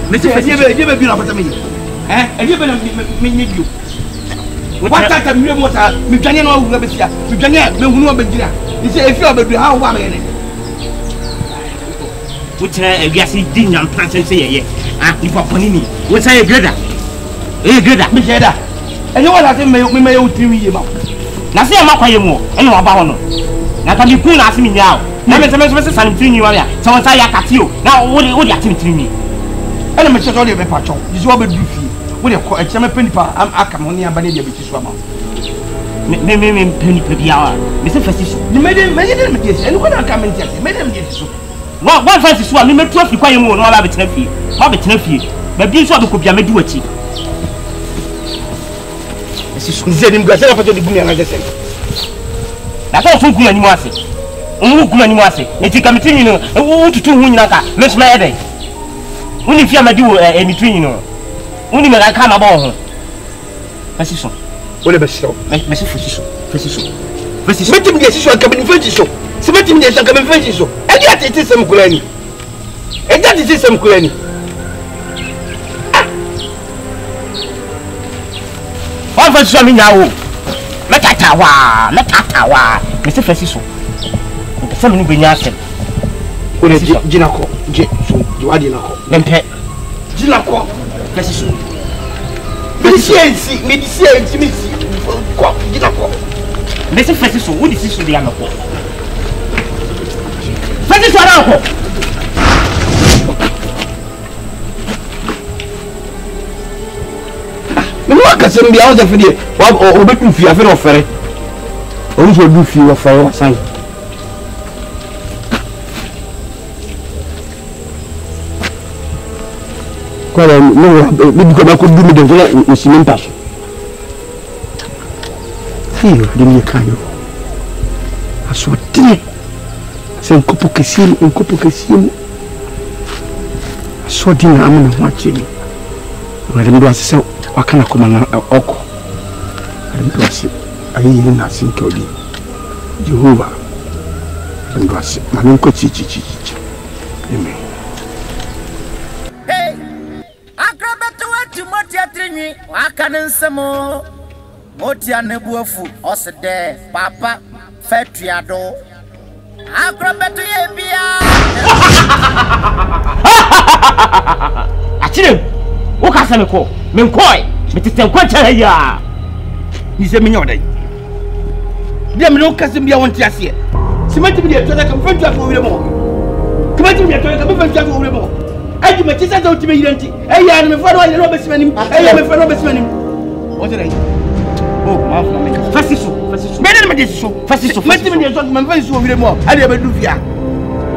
Monsieur, you may be up at me. And you may you. What time you want to be Janine or Rabia? You Janine, no one but Jina. You say if you are how one minute. Which I guess he didn't plant and say, ah, if I Panini, what's I good at? A good at Mijeda. And you want to may own 3 years. Now say I'm not quite more, and no about no. Now can you pull ask me now? Now, Mr. San Trini, someone say I cut you. Now, what do you think to me? And I'm sure you're a patron. This is what we do. What do you call a chairman penny? I'm Akamonia Bandia with this woman. Maybe penny per hour. Mr. Francis, you made him yes, and when I come and tell you, made him get so. One Francis one, you may trust you quite more, no rabbit nephew. Rabbit nephew, but this one could be a meduity. This is him Gazelle for the Gumian, as I say. That's also good anymore. Who come anymore? It's a committee, you know, who to 2 Winaka, let's my headache. Only if you are do any between, you know. Only when I come about her. Physician. What about so? Mr. Physician. Let him get you a coming physician. Submit him as a coming physician. And yet it is some granny. And that is some granny. One for some now. Metatawa, Mr. Physician. Something bring yourself. What is Jinako? You are Jinako. Then pet Jinako. Physician. Medicine, Jinako. Mr. Physician, what is this to the Amako? Physician, uncle. The workers in the other video. What or bet if you have offered. Also, do feel of fire sign. No, because I could do the cement passion. Here, then you can. I saw tea. Send Copocasim and Copocasim. I saw dinner. I'm not watching. Madame was so. What can I come on? Oko. And was it? I didn't have seen Cody. Jehovah. And was it? Manunko Chichi. Amen. Wakanin samo Motia nebuafu osede papa fetriado akrobeto ye bia Achire wo ka se me ko me nkoi me tete nkwancha ya ni se me nyodai bia me no ka se bia wonti ase simenti bi de to da ka fetua fo wire mo simenti bi de to da ka fetua fo wire mo aji me tisa za utime yiranti eya ni me fa no ayere no besimanim eya me fa no besimanim o tire oh ma fa me fasiso me ne me de so fasiso meti me de so me fa so wire mo ade e bedu fia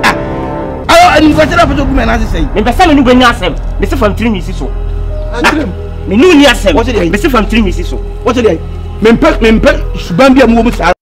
ah ani ko tira foto gume na sei me be sala ni gwa nya asem me se fam tiri mi si so antrem me nu ni asem me se fam tiri mi si so o tire me mpe suban bia mo mo sa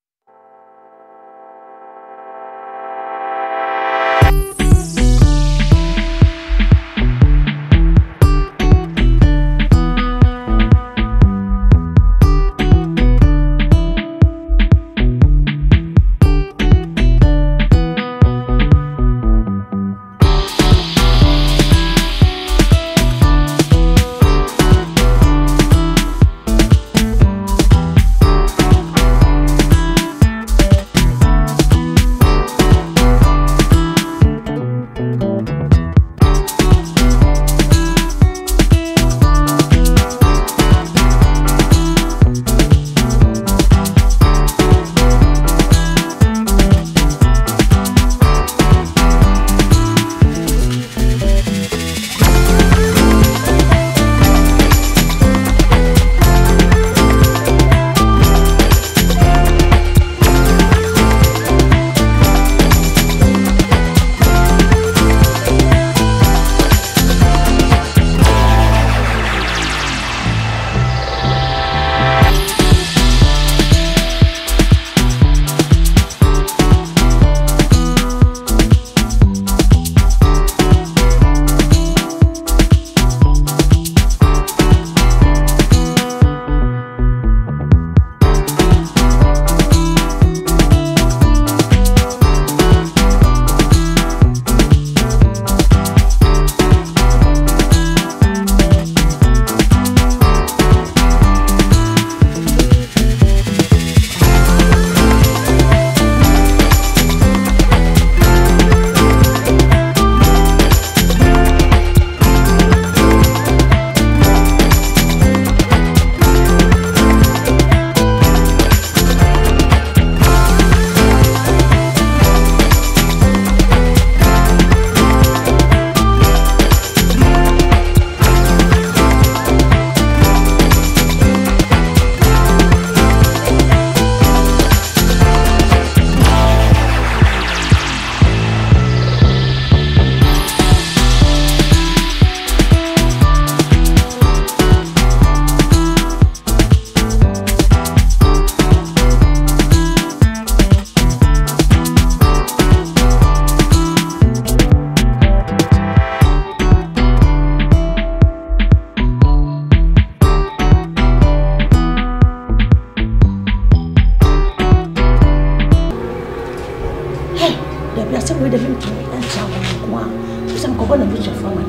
I said we the him to and sound one. Some coconut butcher for me.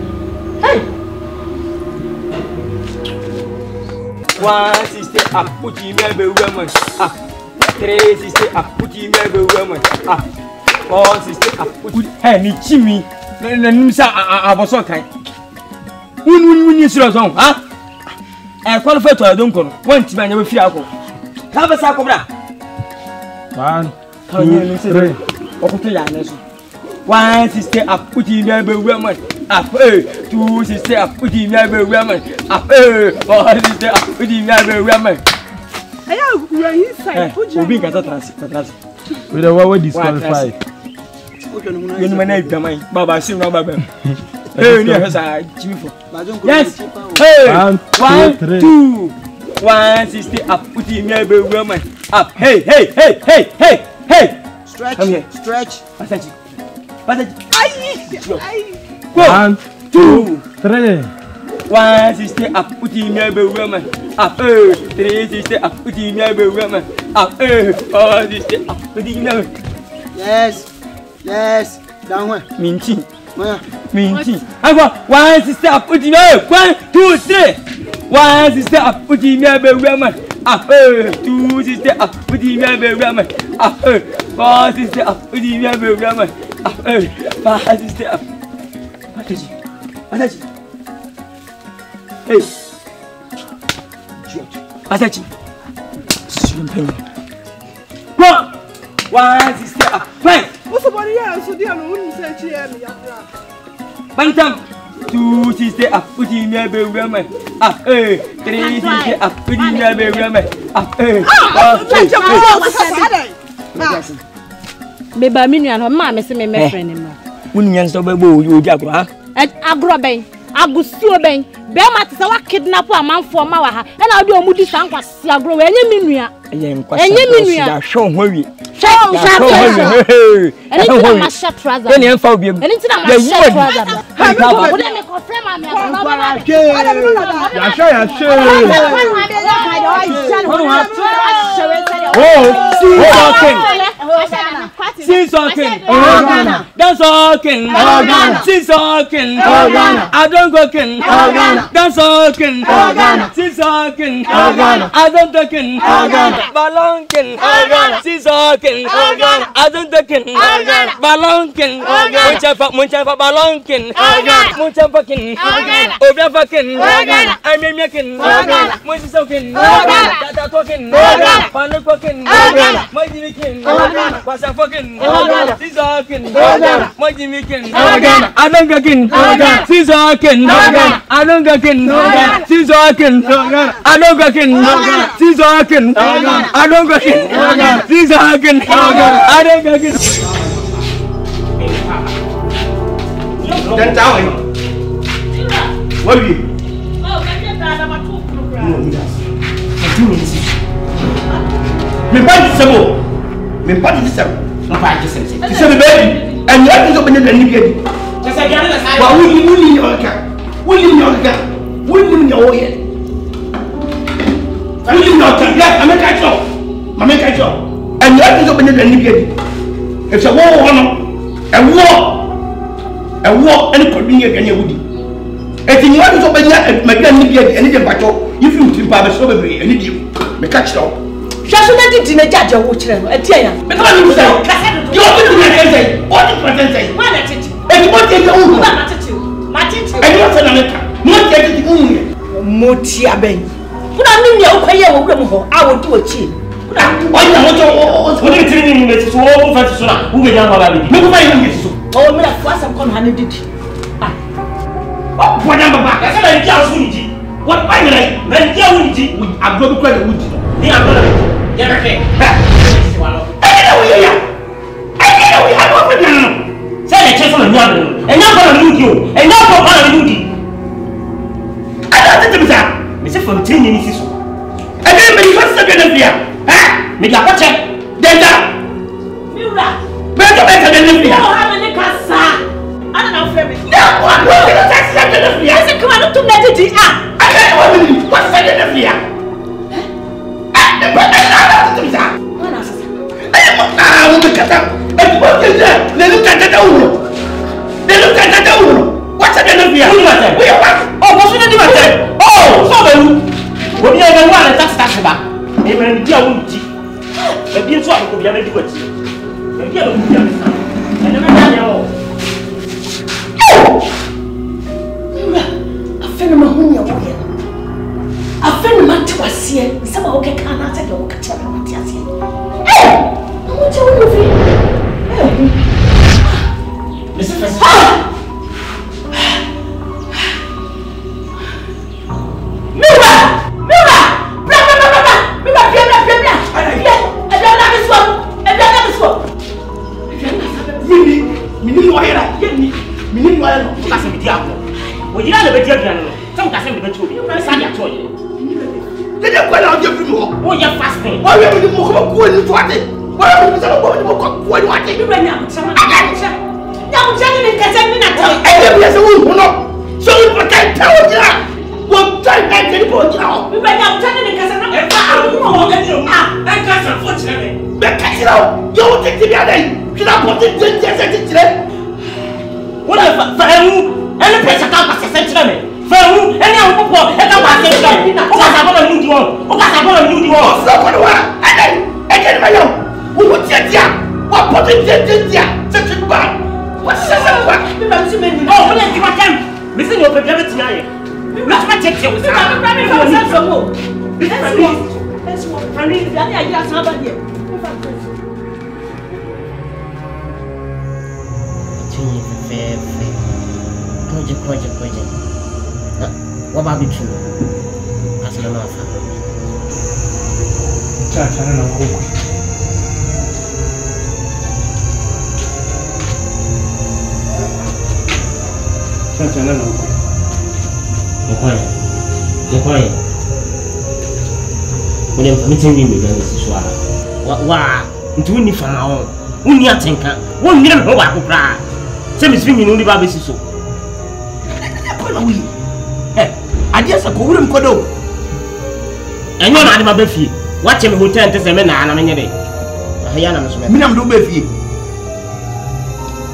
Hey! One sister, I put him every woman. Three sister, I put him every woman. Four sister, I put hey, Jimmy. I was so kind. When you see us on, huh? I qualify to a dunkel. One to my never fear. Have a sack of that. 1, 2, 3. One sister, I put him every woman. Two sister, I put him every woman. Four sister, I put him every woman. I have inside. We'll be at that. We don't want to disqualify. You know my name, Baba, see no Baba. Yes. Hey, 1, 2. One sister, I put him every woman. Up. Hey. Stretch. Come here. Stretch. Passage. 1, 2, 3. One sister, I put him every woman. Up. 3 sister, I put him every woman. Up. 4 sister, I put him every. Yes. Down one. Minchi. I got one sister, I put him every. 1, 2, 3. One sister, I put him every woman. Up. 2 sister, I put him every woman. Up. 4 sister, I put him every woman. Up. 5 sister, up. Passage. Hey. Passage. One sister, up. Fine. What's somebody else? So they wouldn't say she had me. Bantam. 2 sister, I put him every woman. Up. 3 sister, I put him every woman. Up. Beba minu an ma me se me friend him. Wunyan so bebo you agro ha? Agro ben, agusuo ben. Be ma te se wa kidnap amanfo ma wa ha. E na odi omudi sankwase agro we enye minua. Enye minua. Da hwo hwi. Eni ti na ma sha trouser. Eni enfa obi em. Eni ti na ma sha trouser. Ha me me confirm am ya baba. She's talking. That's talking. She's talking. I don't go king. That's talking. She's talking. I don't talking. Balonkin. She's talking. I don't talking. Balonkin. Munchafa balonkin. Munchafakin. Obrafakin. I'm making. Munchafakin. Tata talking. Panukokin. My Jimmy. What's a fucking Caesarkin, my Jimmy King, I don't get in Caesarkin, I don't get in Caesarkin, I don't get in Caesarkin, I don't get in Caesarkin, I don't get in. Then tell him. What are you? Oh, me party sabo. Me party sabo. No party sabo. It's a baby. And you have to open the new. Just again, well, we need your car. We need your car. We need your oil. We need your car. Yeah, I make a job. I make a job. And you have to open the new. It's a war, a war, and it could be again. You would. And you have to open my grandmother and the battle. If you think Baba Soberry and you may catch it up. Just let it in a judge of which I tell you. But what you say? You open the say, what the present say? What at it? And you want to take your own attitude. And you want to not get it only. Motia Ben. Put on me your quiet over. I will do a chin. Why not? What are you telling me? It's all over to who will have a baby. Look at my oh, me a fast and con honey did. What number back? I said I just wouldn't. What by the way? When you wouldn't, I'm going to credit wood. They are going to. I know we have opened now. Say the chest on the yard, and not going to loot you, and not going to loot you. I don't think that. Mr. Fontaine is so. And then when you first step in the fear, make a watch it. Then that. Mira, where's the better than the fear? Oh, I'm in the casa. I don't know, Femi. No, I'm going to text them to the fear. I said, come on, to let it. I don't know what's the fear. what is that? Let look at the old. They look at the old. What's the end of here? Oh, what's the end of here? Oh, so when you have a one, that's about. Amen. Dear, won't you? The beer swap will be a very good. The beer will be a and never know. I feel my home your way. I feel my to us here. Some of the can't take your catcher. I want you to listen, what about you? As a man, Church, I don't know. Church, I don't know. Why? When I'm meeting you, Mrs. Swallow. Why? Into any fan, only a tinker, 1 million over to cry. Same as being only Babby so. I guess I couldn't go. And you're not my Buffy. Watch him who turned to the men and I'm in a day. I am no Buffy.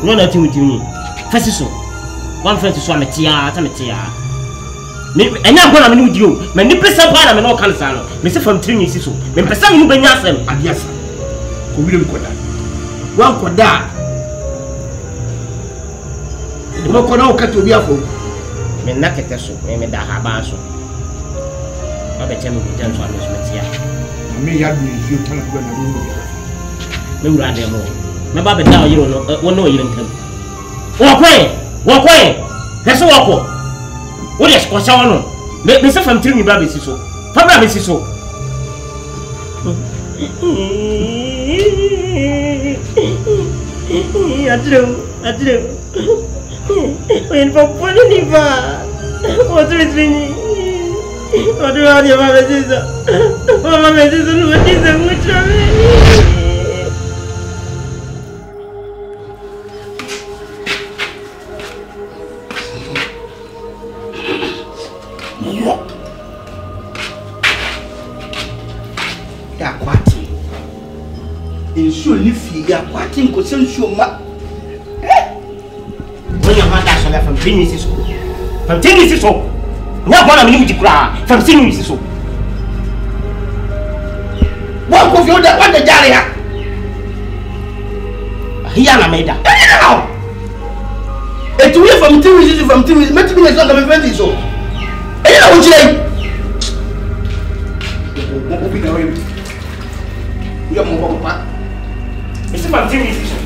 No, nothing with me. First, so one friend to swam a tear, and I'm going to meet you. My nipples are part of an old cancer. Mr. Fontini, so when person you bring yourself, and yes, who will go down? One could die. The more can to be a fool. Men knock at us, maybe that habasso. I bet you will tell us Miss Matia. I may have been if you tell us when I will. Maybe I don't know. My Baba now you don't know even come. Walk away! That's a walk. What is Quasano? Mr. Fontini Babby so. Papa is so. I do. When for putting what's with me? What do I have a sister? Mamma is a much. Ensure if you are watching consensual. When your mother from 10 years old. From 10 years old. Not one of you to cry. From 10 years old. What of you that want the Jaria? Hiana made that. Now! It's away from 2 years from 2 years. Make me a son of a 20 years old. And you know what you say? We are more back. It's about 10 years old.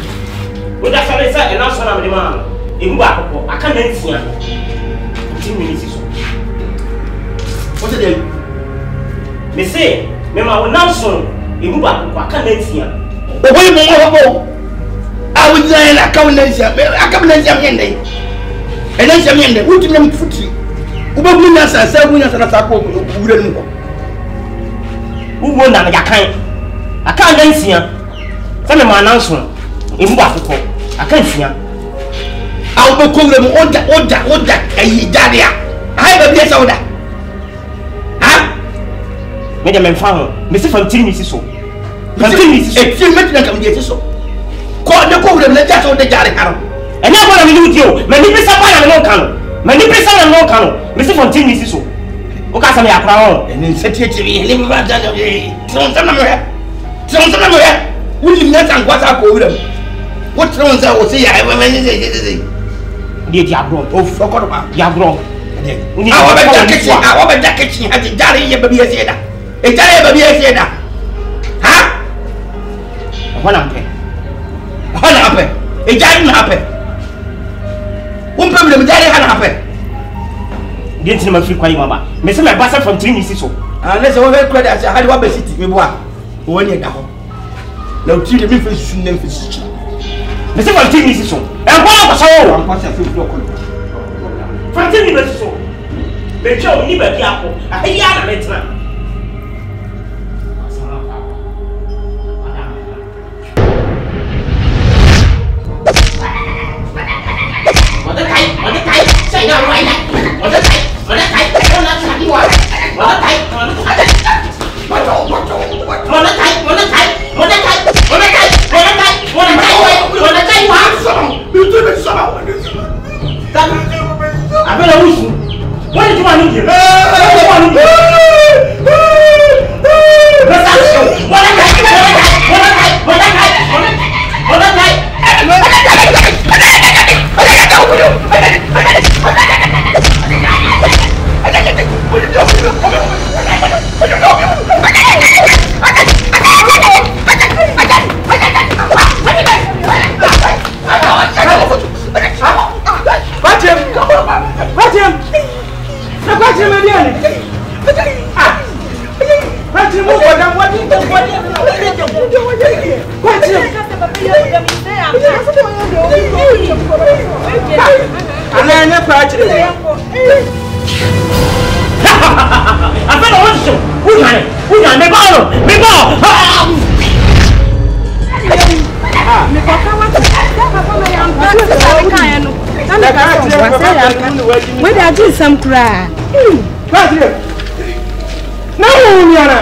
What that's what I said, and now son of the man. I can't see you. 10 minutes. What is it? They say, Mamma, now son, I can't see you. But wait a minute. I would say, I come and say, and then some end, what do you mean? Who will win us as a winner and a support? Who won that? I can't see you. Some of my announcement in Buffalo. I can't see you. I'll go call them order, and Daria. I have a yes order. Huh? Madam and Farmer, Mr. Fontini is so. Fontini is a few minutes and come get so. Call the wura me ja so de jare karo ene ko na me di o me ni pesa pa na me no kan me ni pesa na no kan me se fontin ni so o ka sa me akra ho ene se tietie ni me ba ja no e tron sa na me wuni na tan kwata ko wura wo tron sa wo se ya e me ni dia diabro o foko ba diabro uni awo be jacket ha ti jare ye baby ese da e jare baby ese da ha hona mpe e jare na hape un pe me jare ha na hape dia tin ma fi kwai mama me se me basa from training si so let's say we credit ha di wa be city me boa wo ni da ho na o ti de me fi sun na fi city me se from training si so e ko na ko so am pass fi do ko from training be so be cho ni ba bi akọ ahiya na metra Where did I do some cry? No, Yana.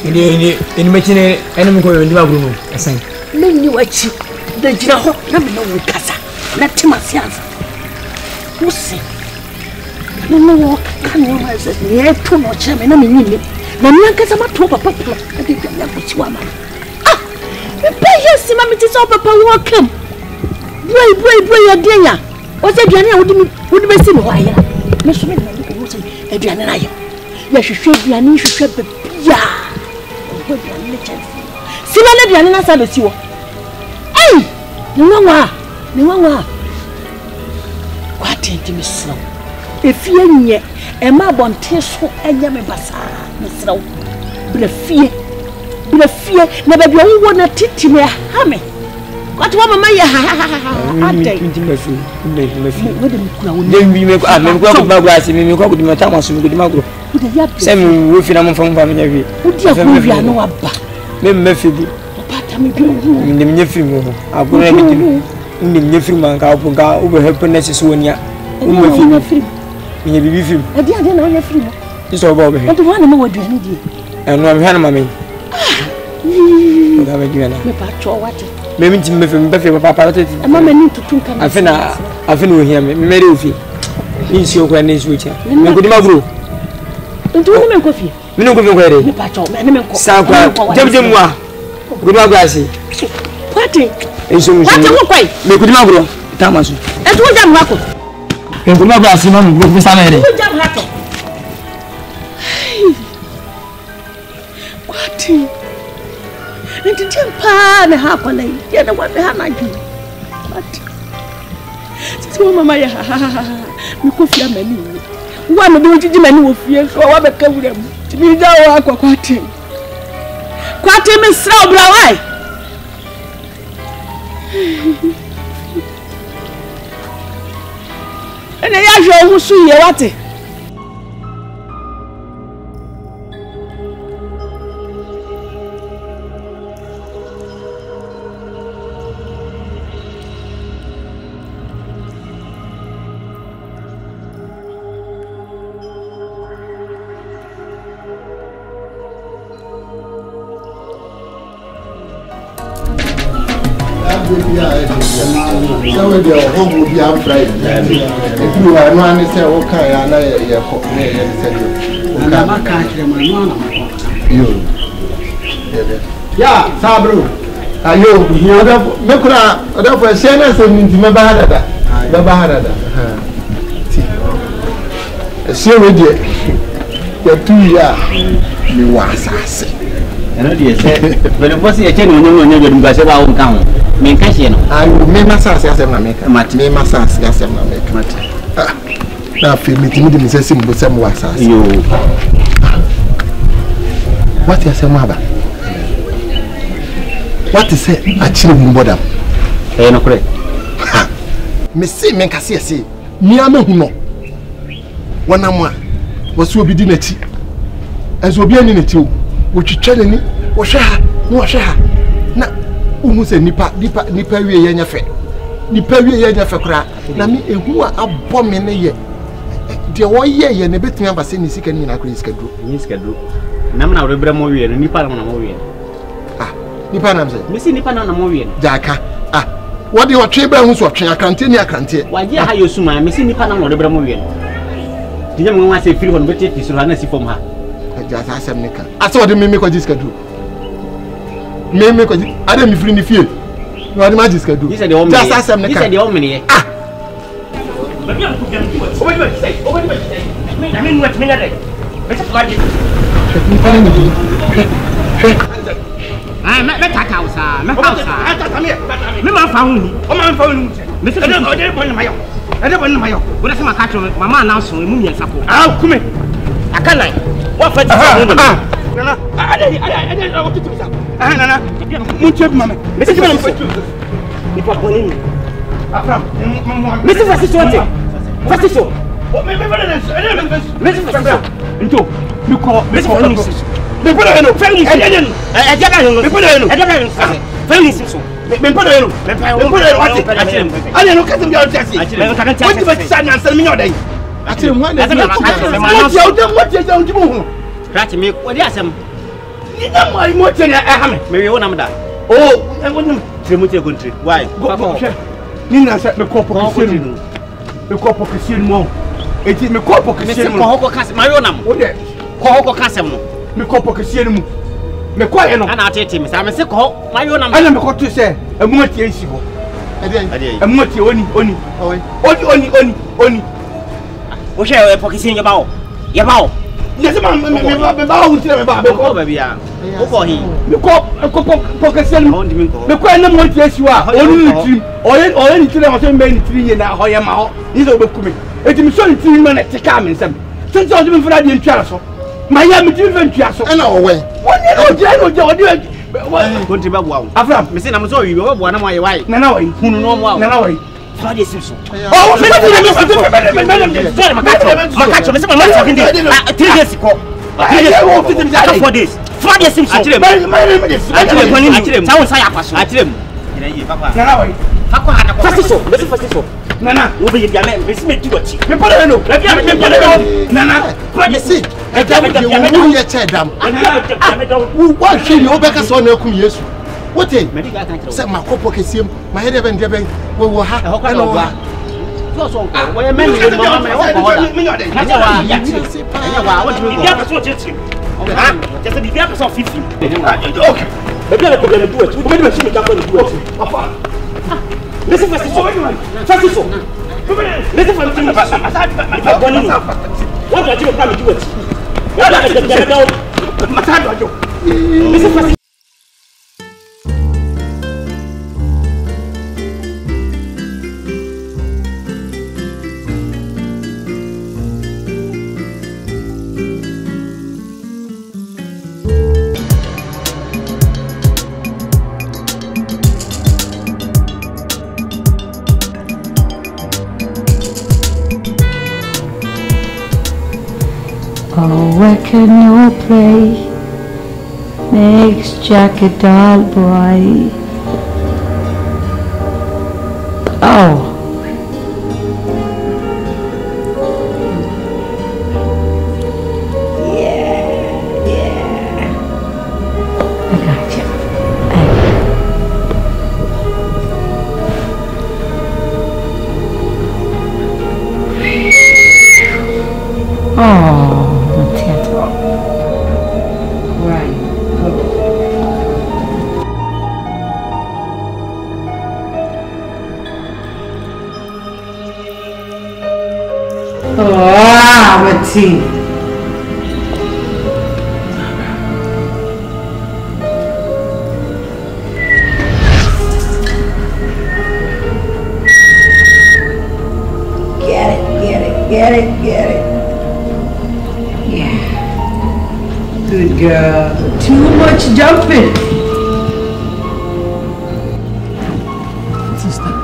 Ini macam ni, ini mungkin di mana rumah? Asal. Meni wachi, dah jauh, nama nak ukasa, nak cuma siapa? Usi, nama wak kan yang macam ni, tu macam mana meni? Nama yang kasa macam apa? Tapi dia yang kuciwa mana? Bayar si mami tu siapa pawakam? Boy ya dia ya. Osa dia ni udi besi ni waya. Mesome na ni ko osa dia ni raya. Ya hwehwe dia ni hwehwe bebia. Obo dia ni chance. Sima na dia ni na sa besi wo. Ei! Ni wanwa. Kwa tenti mesro. Efie nye e ma bonte so enye me basa. Mesro. Brefie na baby wo na titi me ha me. What woman may have? Intimacy. What do you make? I'm going to my glass. You go to my town. I'm going to my group. Some roofing among family. Would you know about? Memphis. In the nephew, I'm going to in the nephew man. I'll over her penis when you're free. In your baby film. I didn't know you're free. It's all over here. What do you want to do? And I'm Hannah, mammy. What? Maybe to me from Buffy, Papa. Mamma need to think. I think we hear me. Mary, in your granny's witcher. Good, my group. Don't you make coffee? Minu ko fi ko ere. Me pa cho me me ko. Sa kwa. Jem wa. Guduma gwasi. Kwati. Enso. Kwati ko kwai. Me kuduma gro. Tamasu. E tu jam ha ko. Guduma gwasi ma mu ko sa na ere. Tu jam ha to. Kwati. Ndi tempa ne ha ko lai. Ya da wa be ha na ju. Kwati. Sisi mama ya mi ko fia mani. Wa no bi jiji mani wo fie so wa be ka wura mu. Ti mi da wa akwa Kwati. Kwati mi sra obra wai. Ene ya jo hu su ye wate. So the home will be afraid. If you are one, say, okay, I know yeah, Sabro. Are you here? Therefore, Shana said, Mabahada. See, with you, 2 years, you was. And dear, but it was a genuine woman because I won't count. Me cash, I will make massage as I make a match, me massage as I make a match. Now, feel me to me, Mrs. with some was you. What is a mother? What is it? I chill in Bodam. Eh, no, correct. Missy, make a see, me, I know who know. 1 hour was so be dinner tea as will be in it too. Which you tell me, wash her, no share. Na, who say nipa we yanya fe. Nipa we yanya fe kra. Na me who are abominate ye. The 1 year ye nebet me amba say ni sika ni na kra schedule. Ni schedule. Na me na rebra mo we nipa na mo we. Ah, nipa na say. Me see nipa na mo we. Jaka. Ah, what do you try bra hu so twen akrante ni akrante. Wa ye ha yosuma, me see nipa na rebra mo we. Diye mo wa say free on beti fi so na si form ha. Just ask me. I saw the mimic of this schedule. Mimic of I don't free in the field. No, the magic schedule. He said the only. Just ask me. He said the only. Ah. But you what do you say? What do you say? I mean, what minute? Let's go. Ah, me tata usa. Me house. Me ma found. O ma found. Me say no, dey born my yo. I dey born my yo. What say my catch mama announce me mu nyansa ko. Ah, come. Akana. What for? Nana, I didn't know what to do. Nana, Muncheb Mamma. Mrs. You put one in. Mrs. Francisco. Francisco. What may be better than Mrs. Francisco. Into you call Mrs. Francisco. The brother, family, I me kwa eno ana atete me sa me se ko mayo na ana me ko to se amuati ensi ho amuati oni o she e pokisi ye bawo yes ma me bawo ntire me ba be ko ba bia o ko hi me ko pokisi me kwa na muati ensi wa oni ntiri oye ntire o se me ntiri ye na ho ye ma ho ni so be kume eti me so ntiri me na tika me nsam sense o de me fura de ntwara so Maya me give venture so. And away. What country babu wa. Afram, me say na so wi wo bo na mo ye wai. Na na wai. Hunu no mo wa. Na na wai. So dey sim so. Oh, me makacho me say mama talking dey. 3 days ko. 4 days. 4 days sim so. Achire me. Tawo say akwaso. Achire me. Ina yi papa. Na na wai. Hakwa hada ko. Fasiso. Nana, we be there me see me do what. Me put it no. Nana, what you see? E jam you ye chedam. What she no beka so na kum Yesu. What eh? Say makopo kesiem, ma he de ben we wo ha. E no wa. So we men we mama me wo ko hoda. Anya wa, what do you go? Just a bit of 50. Okay. Maybe I could do it. Maybe I should do it. Listen for this. Listen for the what are you planning to do it? Listen for Oh, where can you play? Makes Jack a dull boy. Oh. Yeah. I got you. Oh. Tea. Get it. Yeah. Good girl. Too much jumping. What is that?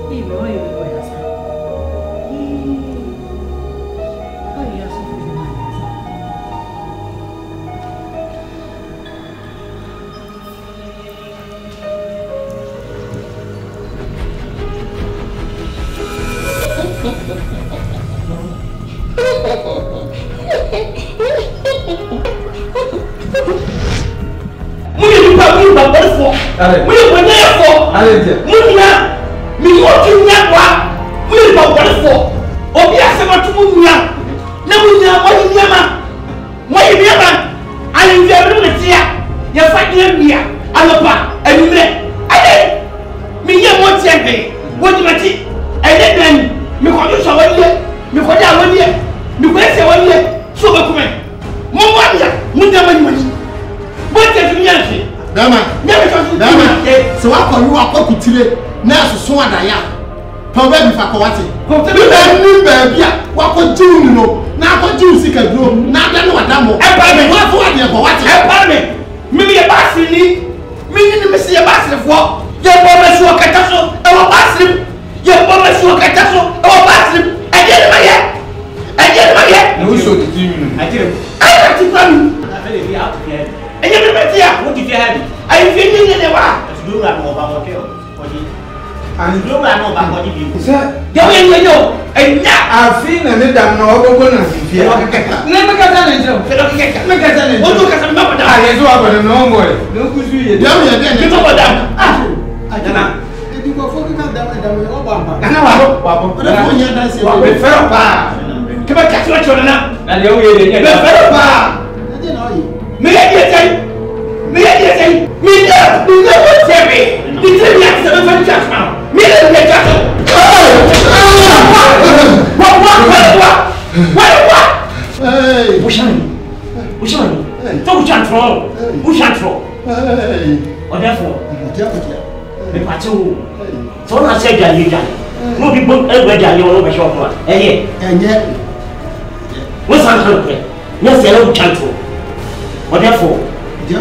Ye Dewe yenyo. Enya. Afi na me dam na ogogo na fie. Ne me kasa na njero. Me kasa na. Odo kasa me ba da. Ah, yeso abone no ngore. No kusu ye. Dam ye den. Me ba da. Ah. Nana. Edi ko fo ka dam o ba mba. Nana wa bo. Odo fo nya dan se. Me fero pa. Kaba kasi wa chona na. Na le o ye de. Me fero pa. Edi na oyi. Me ye die sai. Me ye die sai. Me na wo tebe. Di tebe ya se me fa chat na. Me le me chat. What? Hey. Bushani. Don't control. Bushantro. Hey. Or therefore, Dia. me pacho. So na say jali. No be bon e jali o be shop wa. Enye. Wo san kan pe. Na say no chantro. Or therefore, Dia.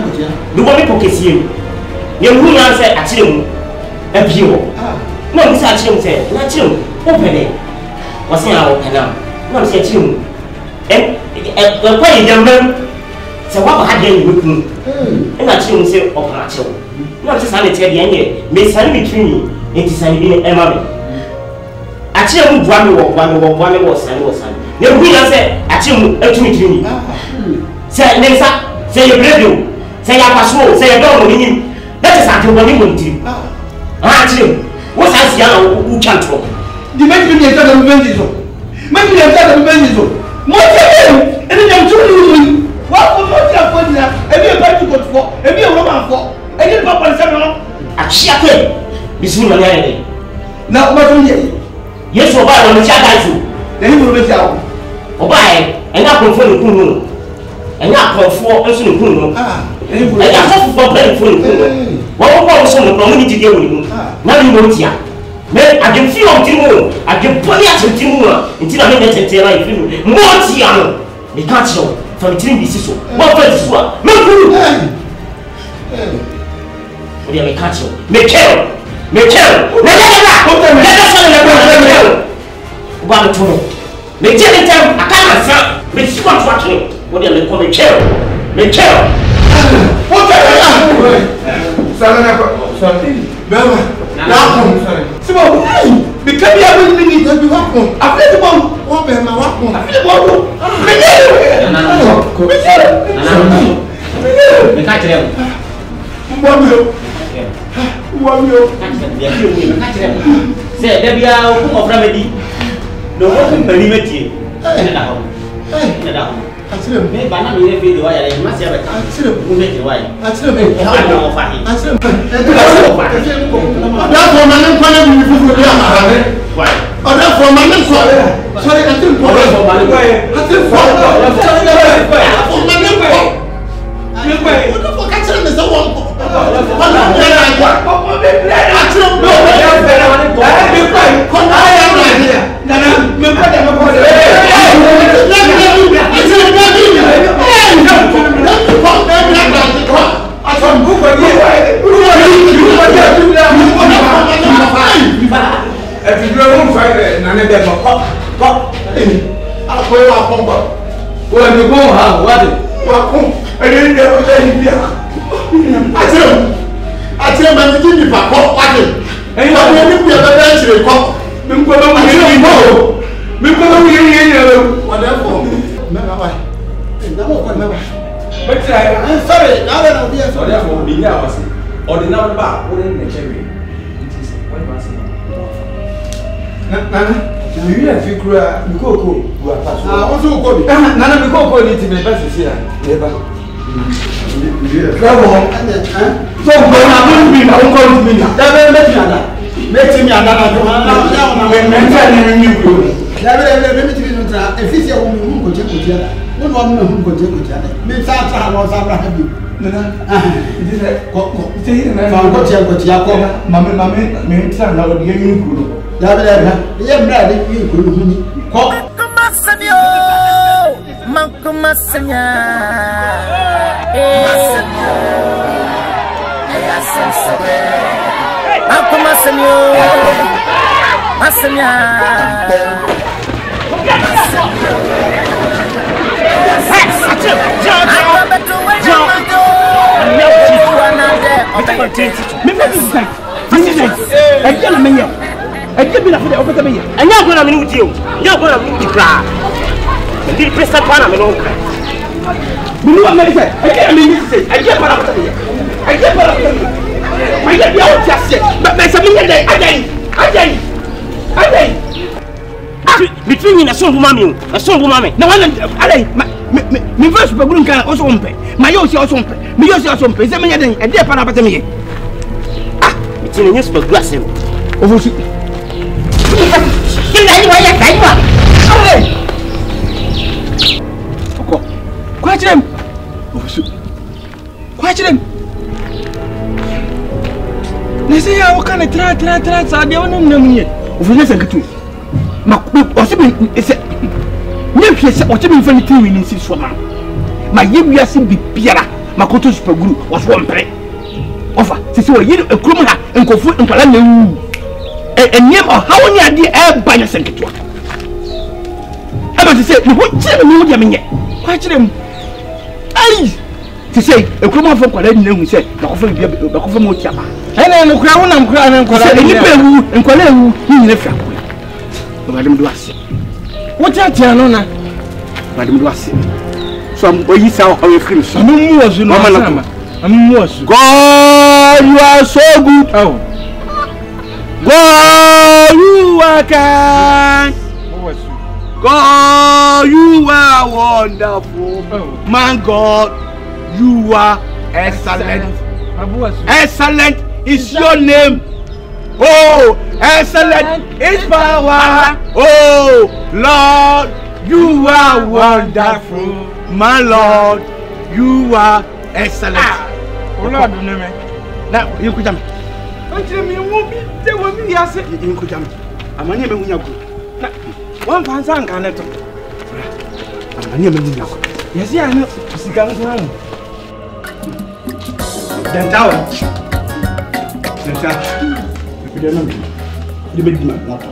do what people can see you. Ye hu yan say atire mu. E bi wo. No be say atire mu say, na atire mu. O pele. Wo say a o pele. No say atire mu. Kwa yamem se wa ba hade ni wekum na chi mu se opara che wo na se sane che de anye me sane between enti sane bi e ma me a che mu bua me wo sane ne hu ya se a che mu etumi twini se ne sa se ye bredo se ya paso se ye do mo ni that is ati wo ni mo ntiri a che wo sa sia na wo chantro Di me ni eta da mbenzi zo. Me ni eta da mbenzi zo. Mo tebe. Eni nyam tulu ni. Wa ko mo ti afọ ni na. Ebi e ba tu ko fo. Ebi e wo ma fo. Eni ba pa se no. a chia ke bisimi ma ya Na o ma tun ye. Yesu oba wo ni chia ga ju Eni mo be ti awo. oba enya konfo ni kunu enya konfo enso ni kunu Eni mo. enya so fo bla ni kunu wo wo so no mo ni jide wo ni mu na ni mo tia me agem fi on timu agem poli atentimu a nti na me netete ra ifi mo tia no me ka ti o fa mi tiri bi si so mo fa ti so a me kunu o dia me ka ti o me kero na ya o ta me ya so na me o ba me to no me je ni tem akana sa me si kwa twake o dia me ko me kero O ta ya. Sana na ko. Sorry. Bema. Na ko. Sibo. Bi ka bi abu ni ni bi wa ko. Afle ti bon. O be ma wa ko. Afle bo do. Me ye. Na me ka tere mo. Mbo mi o. Mbo mi o. Ya ki o me ka tere mo. Se da bia o ko ofra me di. Do ko ko pali metie. Ina da ho. Atire me ba na me ye fi de wa ya le ma se ba. Atire Mo me ti wa ya. Atire me. E ha na o fa hi. Atire me. Da ko ma nan kwana bi fufu bi ama ha ne. Wa. Oda for ma nan ko. Sorry, atire ko. Oda for ma nan ko. Atire for. Oda for ka tire me se won ko. Oda ya na kwa. Atire me. Ko na ya na dia. Nana, me ko da me ko. Sorry, now that I'll be a sorry for the hours. Or the number back, wouldn't the cherry. Nana, you have to cry. You go, you are passed. I want to go. Nana, we go need to be better here. Never. Travel. So, go now, me, I won't call me now. That will let me another. Let me another. If it's your woman who go together. One woman who go together. Me, Santa was Abraham. Nana, this is a coco. Say, I'm going to go to Jacob. Mamma, me, son, I would give you. Yeah, Brad, you could me. Mankumasanya. ɛdeɛ bi na fo de ɔpɛ sɛ bɛyɛ ɛnyɛ agorɔ na me ne wodi o nyɛ agorɔ na me ne wodi koraa mede presa pa na me ne wo kra menu wa mɛde sɛ ɛdeɛ me ni sɛ ɛdeɛ pa na fo sɛ bɛyɛ ɛdeɛ pa na fo sɛ bɛyɛ mayɛ bia wo tiaseɛ mɛsɛ menyɛ dɛn adɛn me tiri nyina so mboma me o ɛso mboma me na wana adɛn me fɛ supaguru nka ɔsɔ wo mpɛ mayɛ wo sɛ ɔsɔ mpɛ meyɛ sɛ ɔsɔ mpɛ sɛ menyɛ dɛn ɛdeɛ pa na fo sɛ meyɛ me tiri nyɛ supaguru asɛm ofosi kila ni waya kaiwa oko kwa chirem ofosi kwa chirem nese ya wakana tra sa de wona namnye ofosi sanketu ma osibi ese nye hwe se ochibi mfa ni tiwi ni nsi so ma yewia se bibiara makoto supaguru oso mpre ofa sisi wo yiri ekrum ha enkofu nkwala na wu eniem ohawo ni ade eba nya sanketu aba sisi ni ho chire ni wo de menye kwa chire mu ai sisi ekrum afọ nkwala ni na hu se makofu bia makofu mo tiaba ene no kura wona mkura na nkwala ni pe wu nkwala wu ni nyina fia ko Madame Douasse. What are you doing? Madame Douasse. So I'm going to say how you feel. I'm God, you are so good. Oh. God, you are kind. God, you are wonderful. Oh. Man, God, you are excellent. Excellent is your name. Oh, excellent is power. Oh, Lord, you are wonderful. My Lord, you are excellent. Oh, Lord, now you could jump. You won't be there with me. Yes, you could jump. I'm a name. One pound sang on it. I'm a name. Yes, I know. She comes home. Then tower. You made me not.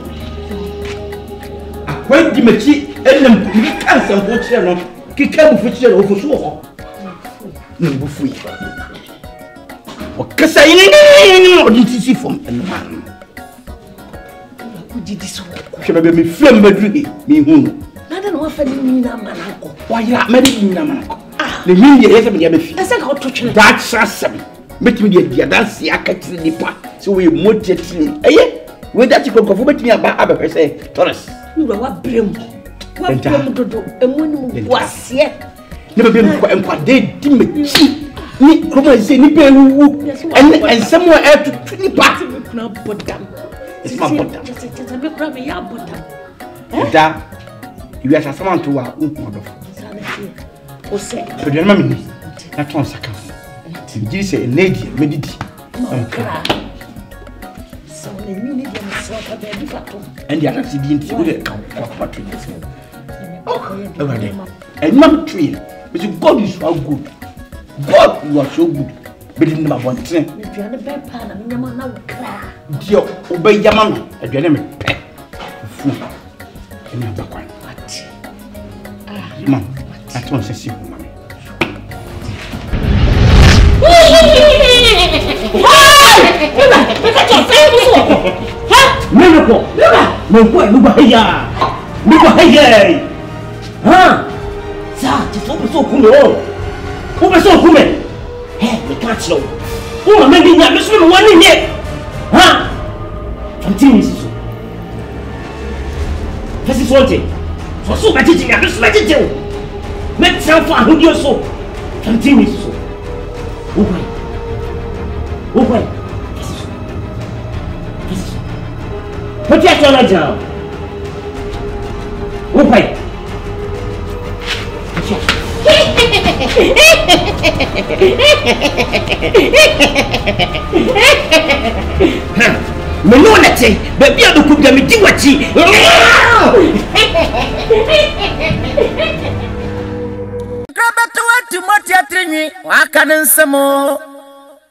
When you make it, and then you can't say what you're not. Kick up for sure for sure. No, free. Because I didn't see from a man. Who did this? Should have been me film me who? I don't know if I didn't mean a man. Why, you're married in a man. The media has been a few. I said, how to change that. Sassam. Make me the dance, I can't see the part. So we motivate you. Eh? When that you can conform me about a say, Thomas. You were what brim. What brim to do? And when was yet? Never been quite dead. Me, come and say, Nipper, and somewhere else to the party. It's my butter. Just a bit of your butter. You are someone to our own wonderful. Oh, say, but your mammy, not on second. You say a lady, medity. So the minute you saw a baby photo. And the other didn't see the country. And not tree. But God is so good. God, you are so good. But in my one thing, if you are the bad pan, I mean, I'm not cry. Dear, obey your mamma, a gentleman, pet, fool, and your back one. Mom, I don't say, mammy. What you are down? Why? Melonate, baby, I don't cook them with Tiwachi. Grab to what to Motia Trini, I can't say more.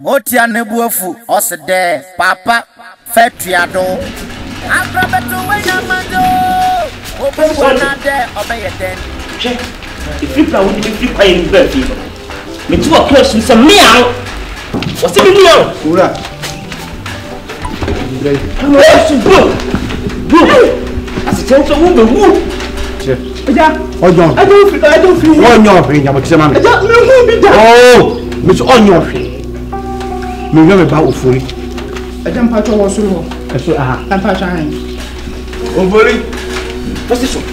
Motia Nebuafu, also there, Papa, Fetriado. I grab it to wait a mando. Open one out there, obey it then. Check. If you plan to be quiet in bed, people. Me too close with some meow. What's the meow? Assistance of woman, who? I don't feel on your finger, but some man. Oh, Miss on your finger. Me never bow for it. I don't patch or so. I'm patching. Oh, bully. What's this one?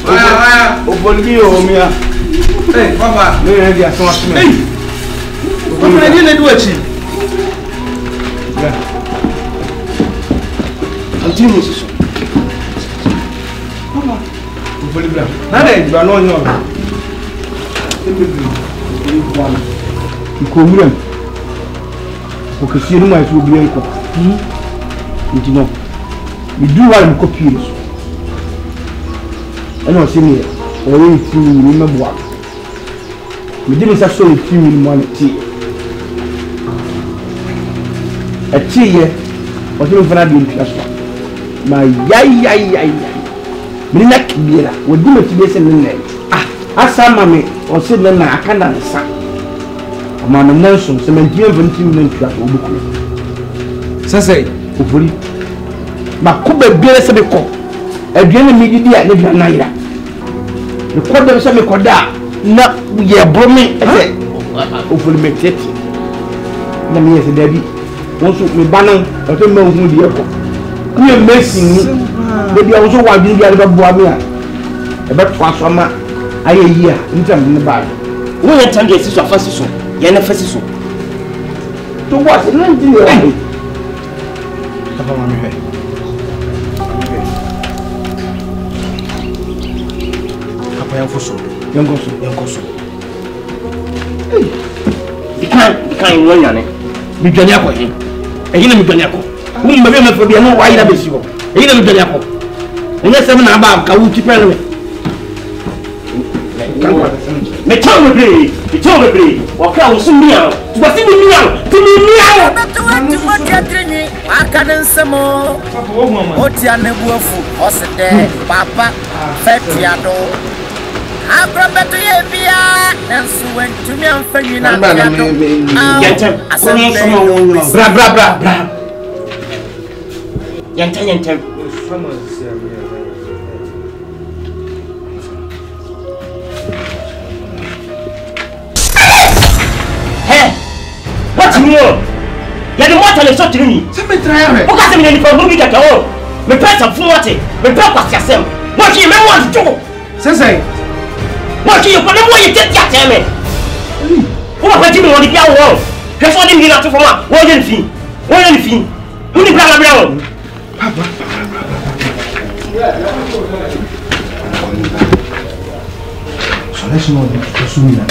Oh, bully, oh, Mia. Hey, Papa, maybe I saw me. What I didn't do it. Continue, sister. Papa, now that you are not young, you come here. Okay, see, no matter what you do, you know, you do what you copy. I know, see me, or you remember what. We didn't have so few money tea. A tea here, or you for that in class. My yay. Minak Bira, would do it to this in the net. I saw mammy or said, then I can't answer. A man of Nelson, some idea of 20 minutes to book. Say, hopefully. But could be better as a call. A dream immediately at the night. The quarter of some coda, not ye brooming, hopefully make it. Let me as a daddy. Once me banner, I don't know who the echo. Come here, messing. Maybe I also want to get a boy. About Transformer, I a year in terms of the bag. When you turn this of first soon, you're not first soon. To what? Young Gosso. You can't run it. You can have him. And you know, who may be for the no white abyss. You know, the apple. And that's 7 about Kawuchi Pellery. Me tell me, or come soon meow. What's in the meow? To me meow. I can't say more. Otiane Bufu, Osade, Papa, Fetiado. I'm from Betty, and so went to me and Fenina. Bra. Yantem. Hey, what's more? You're the water is so to me. Somebody try it. What can you for movie at all? Me press up for what? Me talk with yourself. What you may want to do? Say. What you put away? You take your time. What do you want to get out? That's what you need to form. What anything? Who the brown? So let's know the Sumina.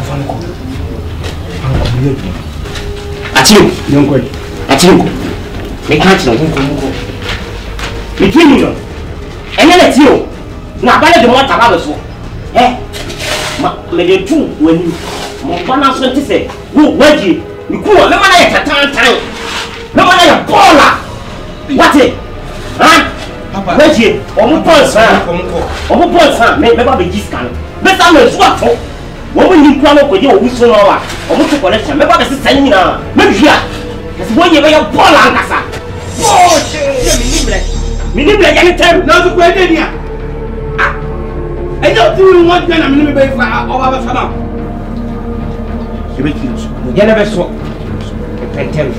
Falco. Atio. Me can't know. Between you and then it's you. Now, by the water, I was eh? Me the two when you Montana say, who were you? You cool, no matter a time. No matter a baller. What it? Huh? Where's you? Omu Pons, never be discount. Better than what for? What will you come up with your whistle or to collection? Never be sending now. Maybe here. That's when you make a baller. Oh, Minimum, anytime, no, the great idea. I don't do one gun, I'm going to be for our summer. You never saw a pandemic.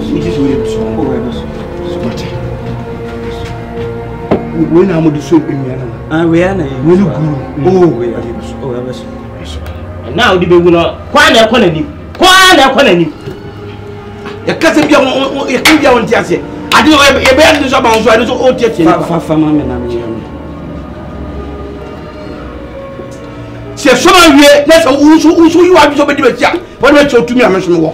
It is really so much. When I'm with the soup in Yana, we are and now the baby will not quite a colony. You can't be on Jassie. I don't have a band of someone, so I don't owe it. See, someone here, that's who you are to be with ya. What do you to me? I'm a small.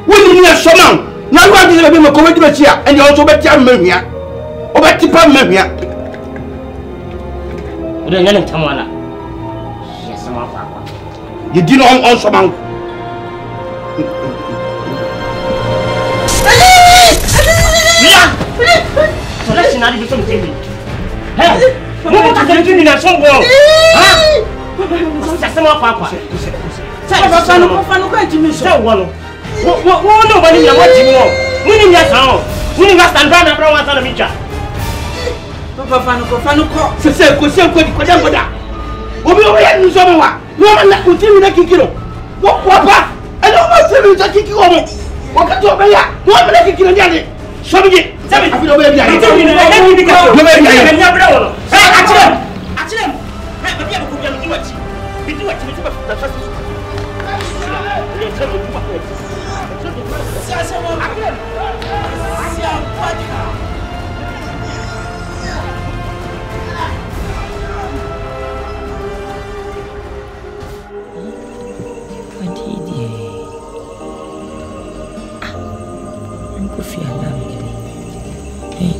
When you hear someone, now you are to be a committee with ya, and you also bet your money. Or bet the problem here. You don't know Tamana. You did not on someone. So let's not do something. Hey, what can you do in a song? Huh? Papa no kwenti mi so. Wo no bani ya wati mo. Muni ya sao. Muni ga stand by na bra wa sana mi twa. Papa no ko. Se ko di koda. Obi ya ni so wa. No na utimi na kikiro. Wo papa. Ele o ma se mi ta kikiro mo. Wakati wa baya. Wo ma na kikiro ndiane. Sobije. Sabe afi do baya biya. Ito ni na ni dika. Do baya biya. Nya bra wo no. Achire. Ha ba biya ko biya mi wati. Bitu wati mi ba ta fasi.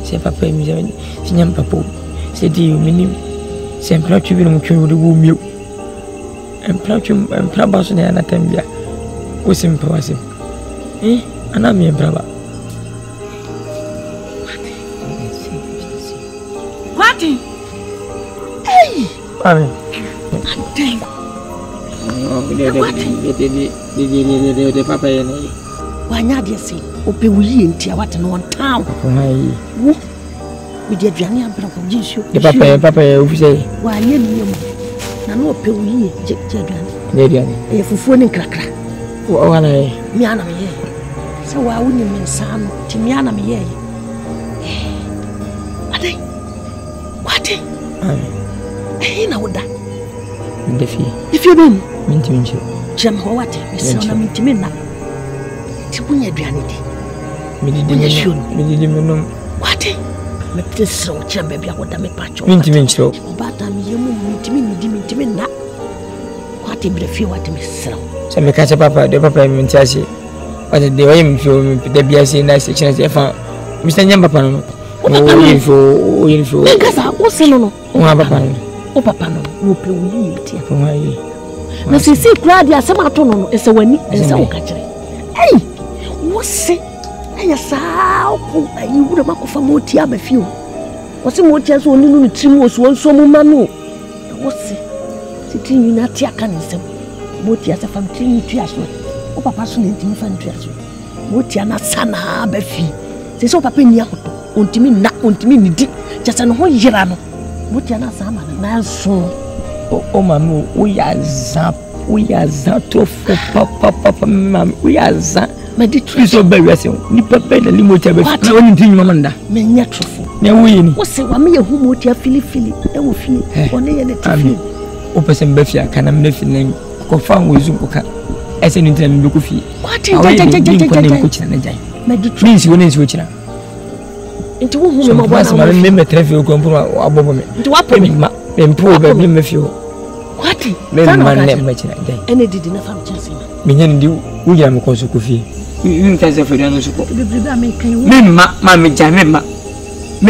C'est papa et mes amis. C'est un papa. C'est dit au minimum. C'est un plat tu veux me tuer au mieux. Un plat basonné à la tembia. Où c'est un peu assez. Un ami est brava. What? Hey! Amen. De papa et nous. Wanya de say ope wuyi ntia wat no on town wo we de aduane abra ko jinsu de papa officer wanya ni mu na no ope wuyi je aduane de aduane e fufuo ni nkrakra wo wana e mi ana me ye se wa woni me nsano ti mi ana me ye adai wati na woda ndefi ifi ben minti minchi jam ho wati me se na minti minna tibunya aduane di medidi menum wate me pese o chembe bia woda me pacho minti minchi o bata mi yemu minti minna wate brefie wate me sero se me kacha papa de papa minti asi wate de wayem fio de bia si na se china se fa mr nyamba papa no o yinfo me kasa o se no o papa no o papa no wo pe wo yi ti o ma yi na sisi kura dia se ma to no ese wani ese wo ka kire ei wose aya saa ko ayi wura makofa moti amafio wose moti aso oni no trim oso nso mu ma no wose titi ni na ti aka nsem moti asa fam trim tu aso o papa so na ntimi fam tu aso moti ana sana abafi se so papa ni akoto ontimi nidi jasa no ho yira no moti ana sama na so o mama o ya to fo papa mama o ya za meditri so ba wiase ni papa na limoti ba na woni ntin nyuma manda menya trofo na wo yini wo se wa me hu moti afilifili e wo fie one ye ne tifi o pese mba fia kana mba fi nan ko fa wo zu ko ka ese ni ntin mbe ko fie kwati ko china na jai meditri ni si woni si wo china nti wo hu me mo ba na me trefi ko mpo abobo me nti wa po me mpo ba me fie kwati me man ne ma china jai ene didi na fam chance me nyen ndi wo ya me ko so ko fie ni ntaze fere no so ko bibiri me kan wo me ma me ja me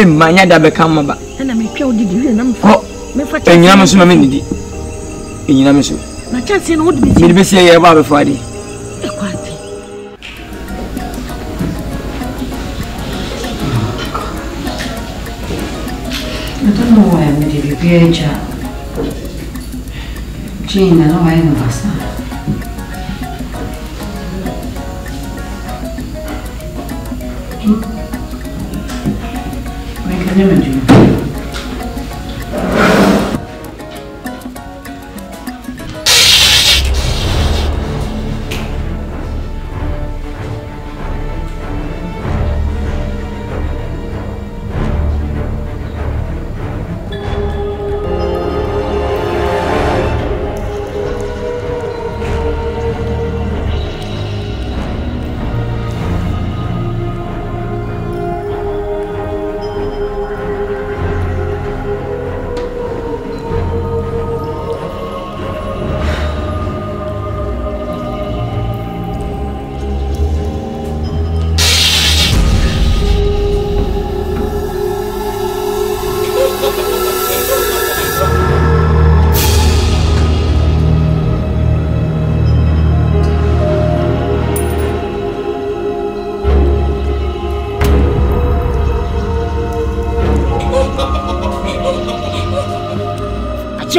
ma nya da be kan ma ba na me twa odidi wi na me fa me fa chance enyina me so ma me nidi enyina me so na chance no odidi me be sie ye ba be fo ade e kwati I don't know why I'm going to be a job. Gina, no, I don't know. Why can you imagine?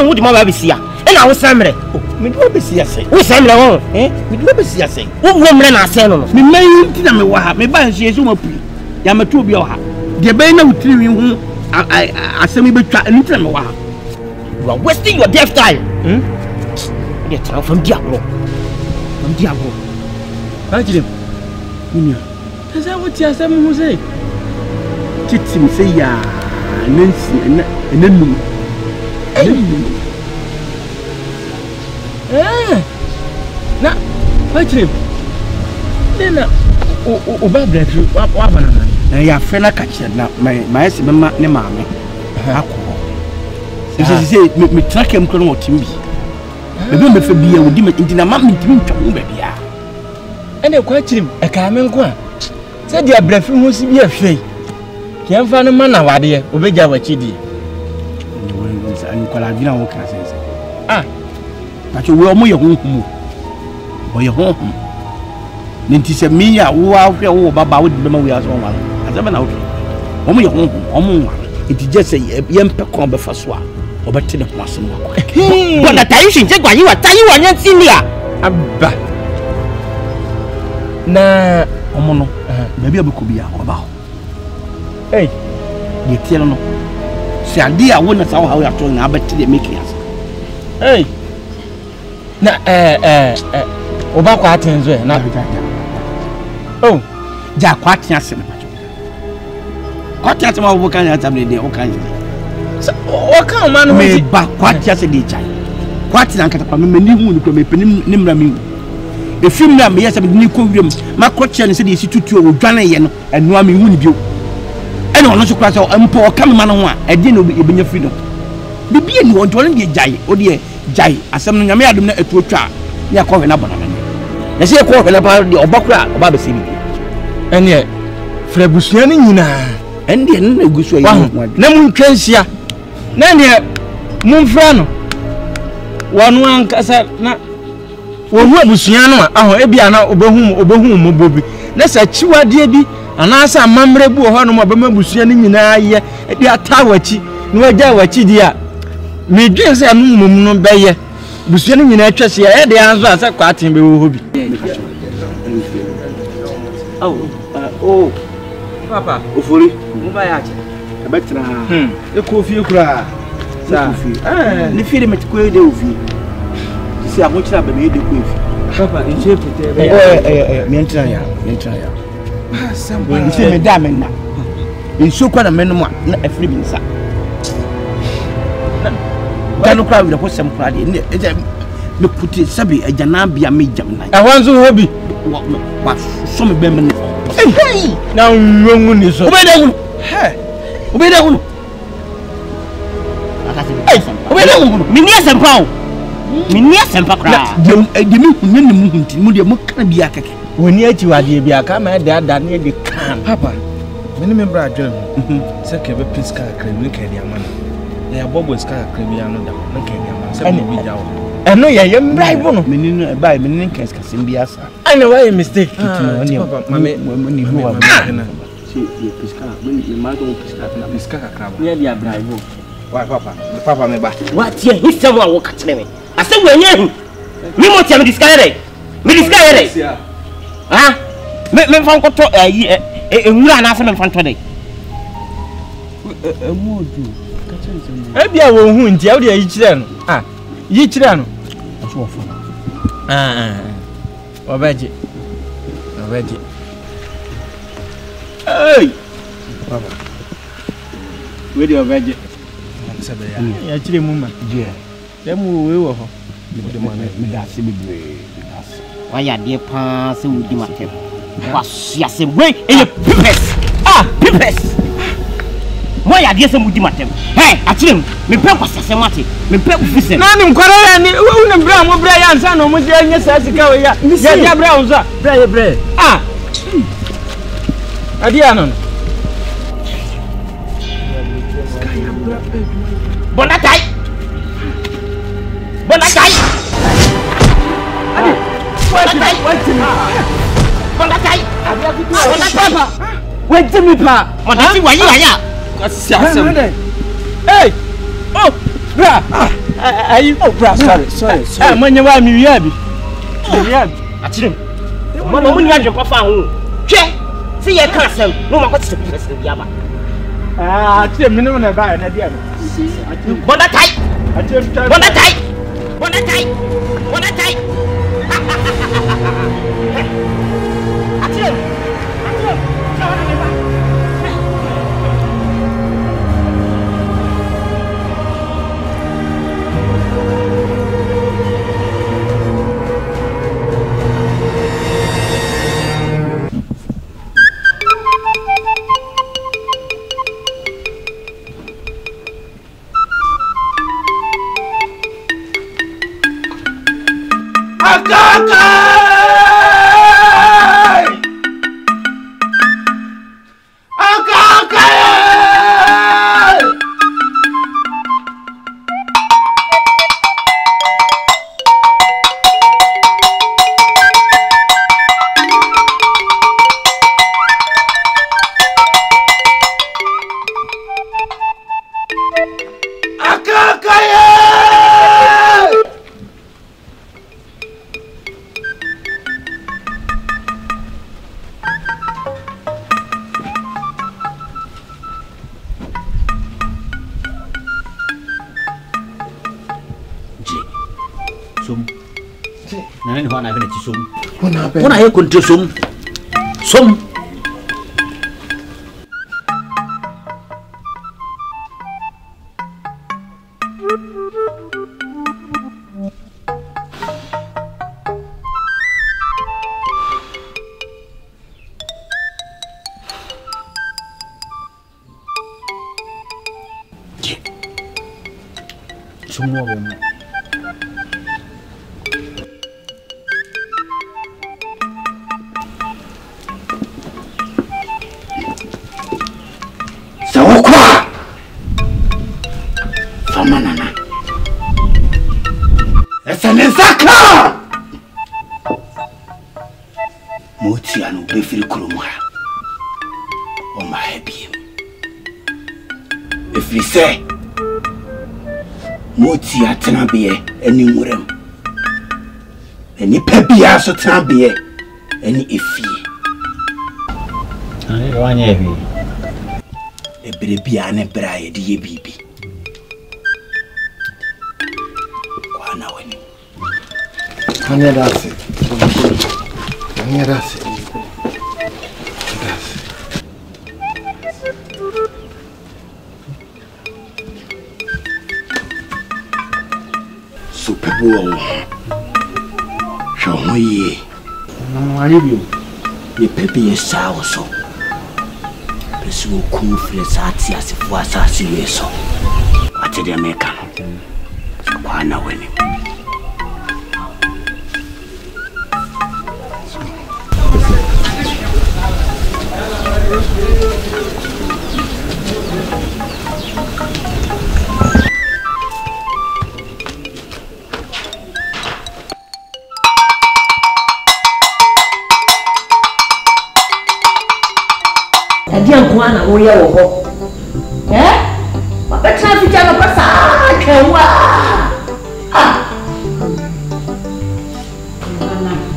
Wo di ma ba bisia e na na wo samre me do be si ase wo samre wo me do be si ase wo mre na ase no me mayi nti na me wa ha me ba nhye so ma pui ya meto obi o ha de be na wutiri wi hu asemi betwa nti na me wa ha you are wasting your deaf time they try from diablo Ajim Minya asa wo ti asem hu sei titim sei ya nansi enanum na Ajim Nena o ba breakthrough wa bana na ya fe na ka kire na my ese bema ne maame akọ se me track em kro no timbi ebe me fa bia wodi me ntina ma me ntimi ntwa ho ba bia ene kwa chirim e ka me nko a se dia breakthrough ho si bia hwei kiamfa no ma na wade obeja wachidi ani kwala dina ho ka sense Pacho we omo ye honhum. O ye honhum. Nti se mi ya wo ahwe wo baba wo de ma we aso wa. Azaba na wo. Omo ye honhum, omo nwa. Nti je se ye mpe kon be fa so a. Obete ne ho asem wa. But that you should take you wa nyanti ni a. Abba. Na omo no. Baby abeko bia oba ho. Hey, ye tielo no. Se ade a wo na sa wo ha wo ato na abete de make us. Hey. Na oba kwa atenzo na oh ja kwa atia se na pacho kwa atia se ma wo kan ya tablet de o kan o kan ma no me ba kwa atia se de chai kwa atia nkata pa me ni hu ni ko me penim ni mra mi e film na me yesa me ni ko wiem ma ko chia ne se de si tutu o dwane ye no enu am hu ni bio ene ono so kwa se mpo o kam ma no ho a e de no e benya free no bibi ni won to ne de jai o de jai asem no nyame adom na etu otwa ne akọ na bona ne na se ekọ na ba de obakura oba be se bi ene frabusua ni nyina ende na egusu ayi na mu ntwansia na ne mu mfra no wonu ankasa na wonu abusua no aho ebia na obehu mo bobi na sa chiwade bi anasa amamre bu ho no mo ba mabusua ni nyina ye e ata wachi no waja wachi dia me dwen se anu mum no beye busua ni nyina atwa se e de anzo asa kwa aten be wo hobi oh papa ofori mo ba ya che abetra e ko fie kura sa ni fie de metiko de ofi si amochira ba me de ko ofi papa in shape te be me entra ya samba ni se me da me na in so kwa na me no na afri bi nsa Gano kwa wira ko sem kwa de me puti sabi ajana bia me jamna awanzu hobi wa so me be me na nwonwu ni so obeda hunu obeda hunu me ni asempa o me ni asempa kra de me hunu ni mu hunti mu de mu kan bia keke woni achi wade bia ka ma de ada ne de kan papa me ni me bra adwen se ke be piska kra ni ke de amana ya bobo ska kra bi anu da na ke de amana se mo bi jawo eno ye mbrai bo no me ni no bai me ni kan ska simbia sa ana why mistake papa mame ni huwa na si piska me ma do piska na piska kra ba ye dia brai bo wa papa me ba what ye hisem wa wo ka tene me ase wo enye hu me mo tia me diska yere ah me fan ko to enwura na ase me fan to dey modu ka chense mo e bia wo hu ntia wo de yi kire no yi kire no so wo fo obaje hey papa we de obaje sabe ya kire mu ma je dem we wo ho me da se bebre wa ya de pa se wudi matem wa sia se we e pipes mo ya de se wudi matem hey atire me pe kwa sase mate me pe ku fise na ni nkwara ya ni wo na bra mo bra ya nsa no mo je nya sa sika we ya ya bra unza bra adia no Bonatai wait me pa monati wa ya hey oh Bra. Oh, bra, sorry. Man, you want me, Yabi? Achim. Mama, when you have your coffee, check. See your castle. No one wants to be a Yaba. Achim, no one about an idea. Bonatai. When I could do some. Any murem, any peppy ass of Tambie, any iffy. I want heavy. A baby and a bride, ye baby. One hour. That's it. That's it. Whoa. Show me. No, I leave you. The baby is sour so. This will cool for the Sati as if was a serious. What did they make? One hour winning. Wana uya oho wapata vijana kwa sakewa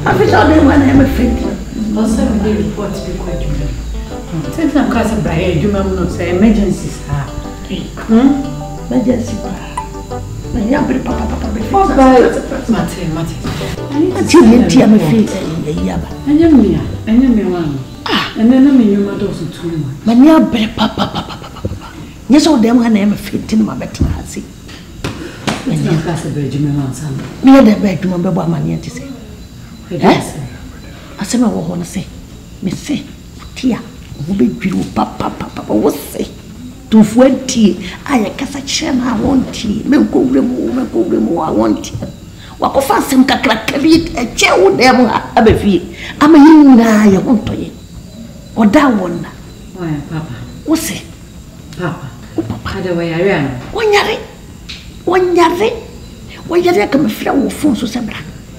afisa de mwana yamefiti also we report to be quite good. Since I'm casa brae juma muno say emergency sa emergency pa na yabre papa mate ati nti amefiti yaba anyamia wana and then I'm in your mother's too. Mania bre papa. Yes, all them when I'm fitting my better. See, when you pass a bedroom on some. Me the bedroom, Baba Mania to say. Yes, I said, I want to say, Miss say, Tia, who be you, papa, what say? 220, I guess a chain, I want tea, Melko remove, I want tea. Walk off some cacracabit, a chair with them, a baby. I'm a young guy, I want to eat. Or that one. Why, Papa? What's it? Papa. Oh, Papa. How do I ran? One yare come a flower phone so sabra.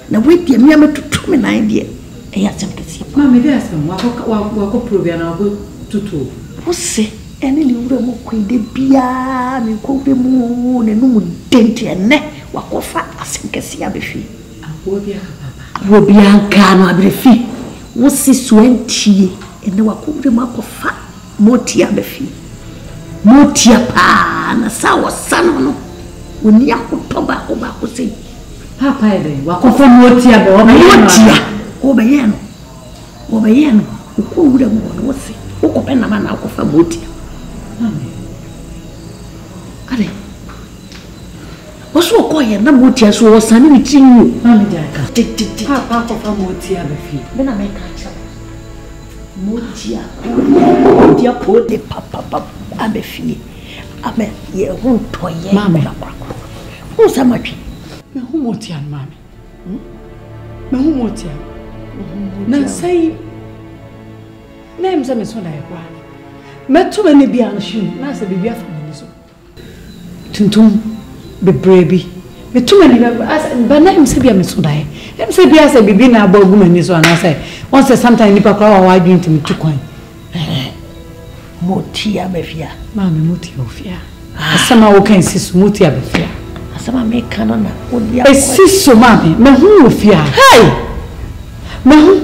Now wait, dear, me to 2 idea. I had some to see. Mammy, there's some walk up, Provian, I'll go to 2. What's it? ene ni wura mo kwede bia me kwode mu ne no mu dente ne wakofa asenkesi abefi wo bia nka no abefi wo si suantie ene wakwode mu akofa moti abefi moti pa na sawo sano no woni akotoba ko ba ko sei papa ede wakofa moti abe wo be yeno ko wura mu no se wo ko pena ma na akofa moti Ade. Oso ko ye na motia so wo sane ni tinwo. Mami jaka. Papa ko fa motia be fi. Me na me ka cha. Motia ko de papa abe fi. Ame ye hu to ye. Mami. Hu sama twi. Me hu motia mami. Me hu motia. Na sai. Na emza me so na e kwa. Metu mani bia no hwe na se bibia fa mani so tuntum bebrebi metu mani ba na imse bia meso dai imse bia se bibi na abagu mani so na say on say sometimes nipa kwa wa dwin tim tukwan motia befia mama motia ofia asama wo kan sisu motia befia asama me kana na odia sisu mama me hu ofia hey me hu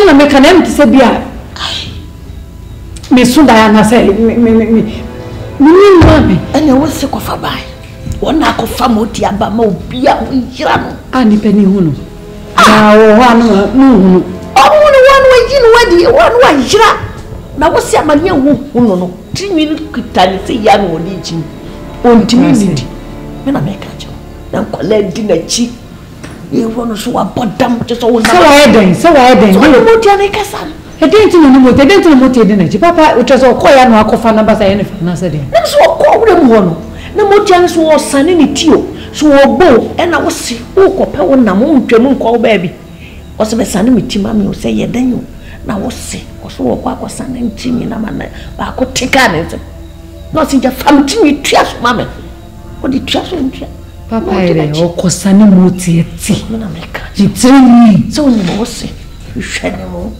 na me kana em se bia me sunda na say me mami ene wo se ko fa bai wona ko fa moti aba ma obia wo yira no ani pani hunu na wo hanu hunu omu wanu wajinu wadi wanu wa yira na wo se amanya wo hunu no tinwi ni kitani se ya no odi chi ontimi ndi me na me ka cho na kola di na chi e wono so wa bodam te so wo na so wa eden so moti ana kasa edenti no mo edenti no mo te de na ji papa utreso ko ya no akofa na basa ye ne fa na se de na so ko wure mu hono na mo tian so wo sane ni tio so wo bo e na wo se wo ko pe wo na mo ntwam nko wo ba bi wo se be sane mi ti ma mi wo se ye dan yo na wo se wo so wo ko akosane ntimi na ma na ba ko tika ne se no se ja fam ti mi tua so ma me wo di tua so ntua papa ere o ko sane mo ti na me ka ji tiri so ni mo se hwene mo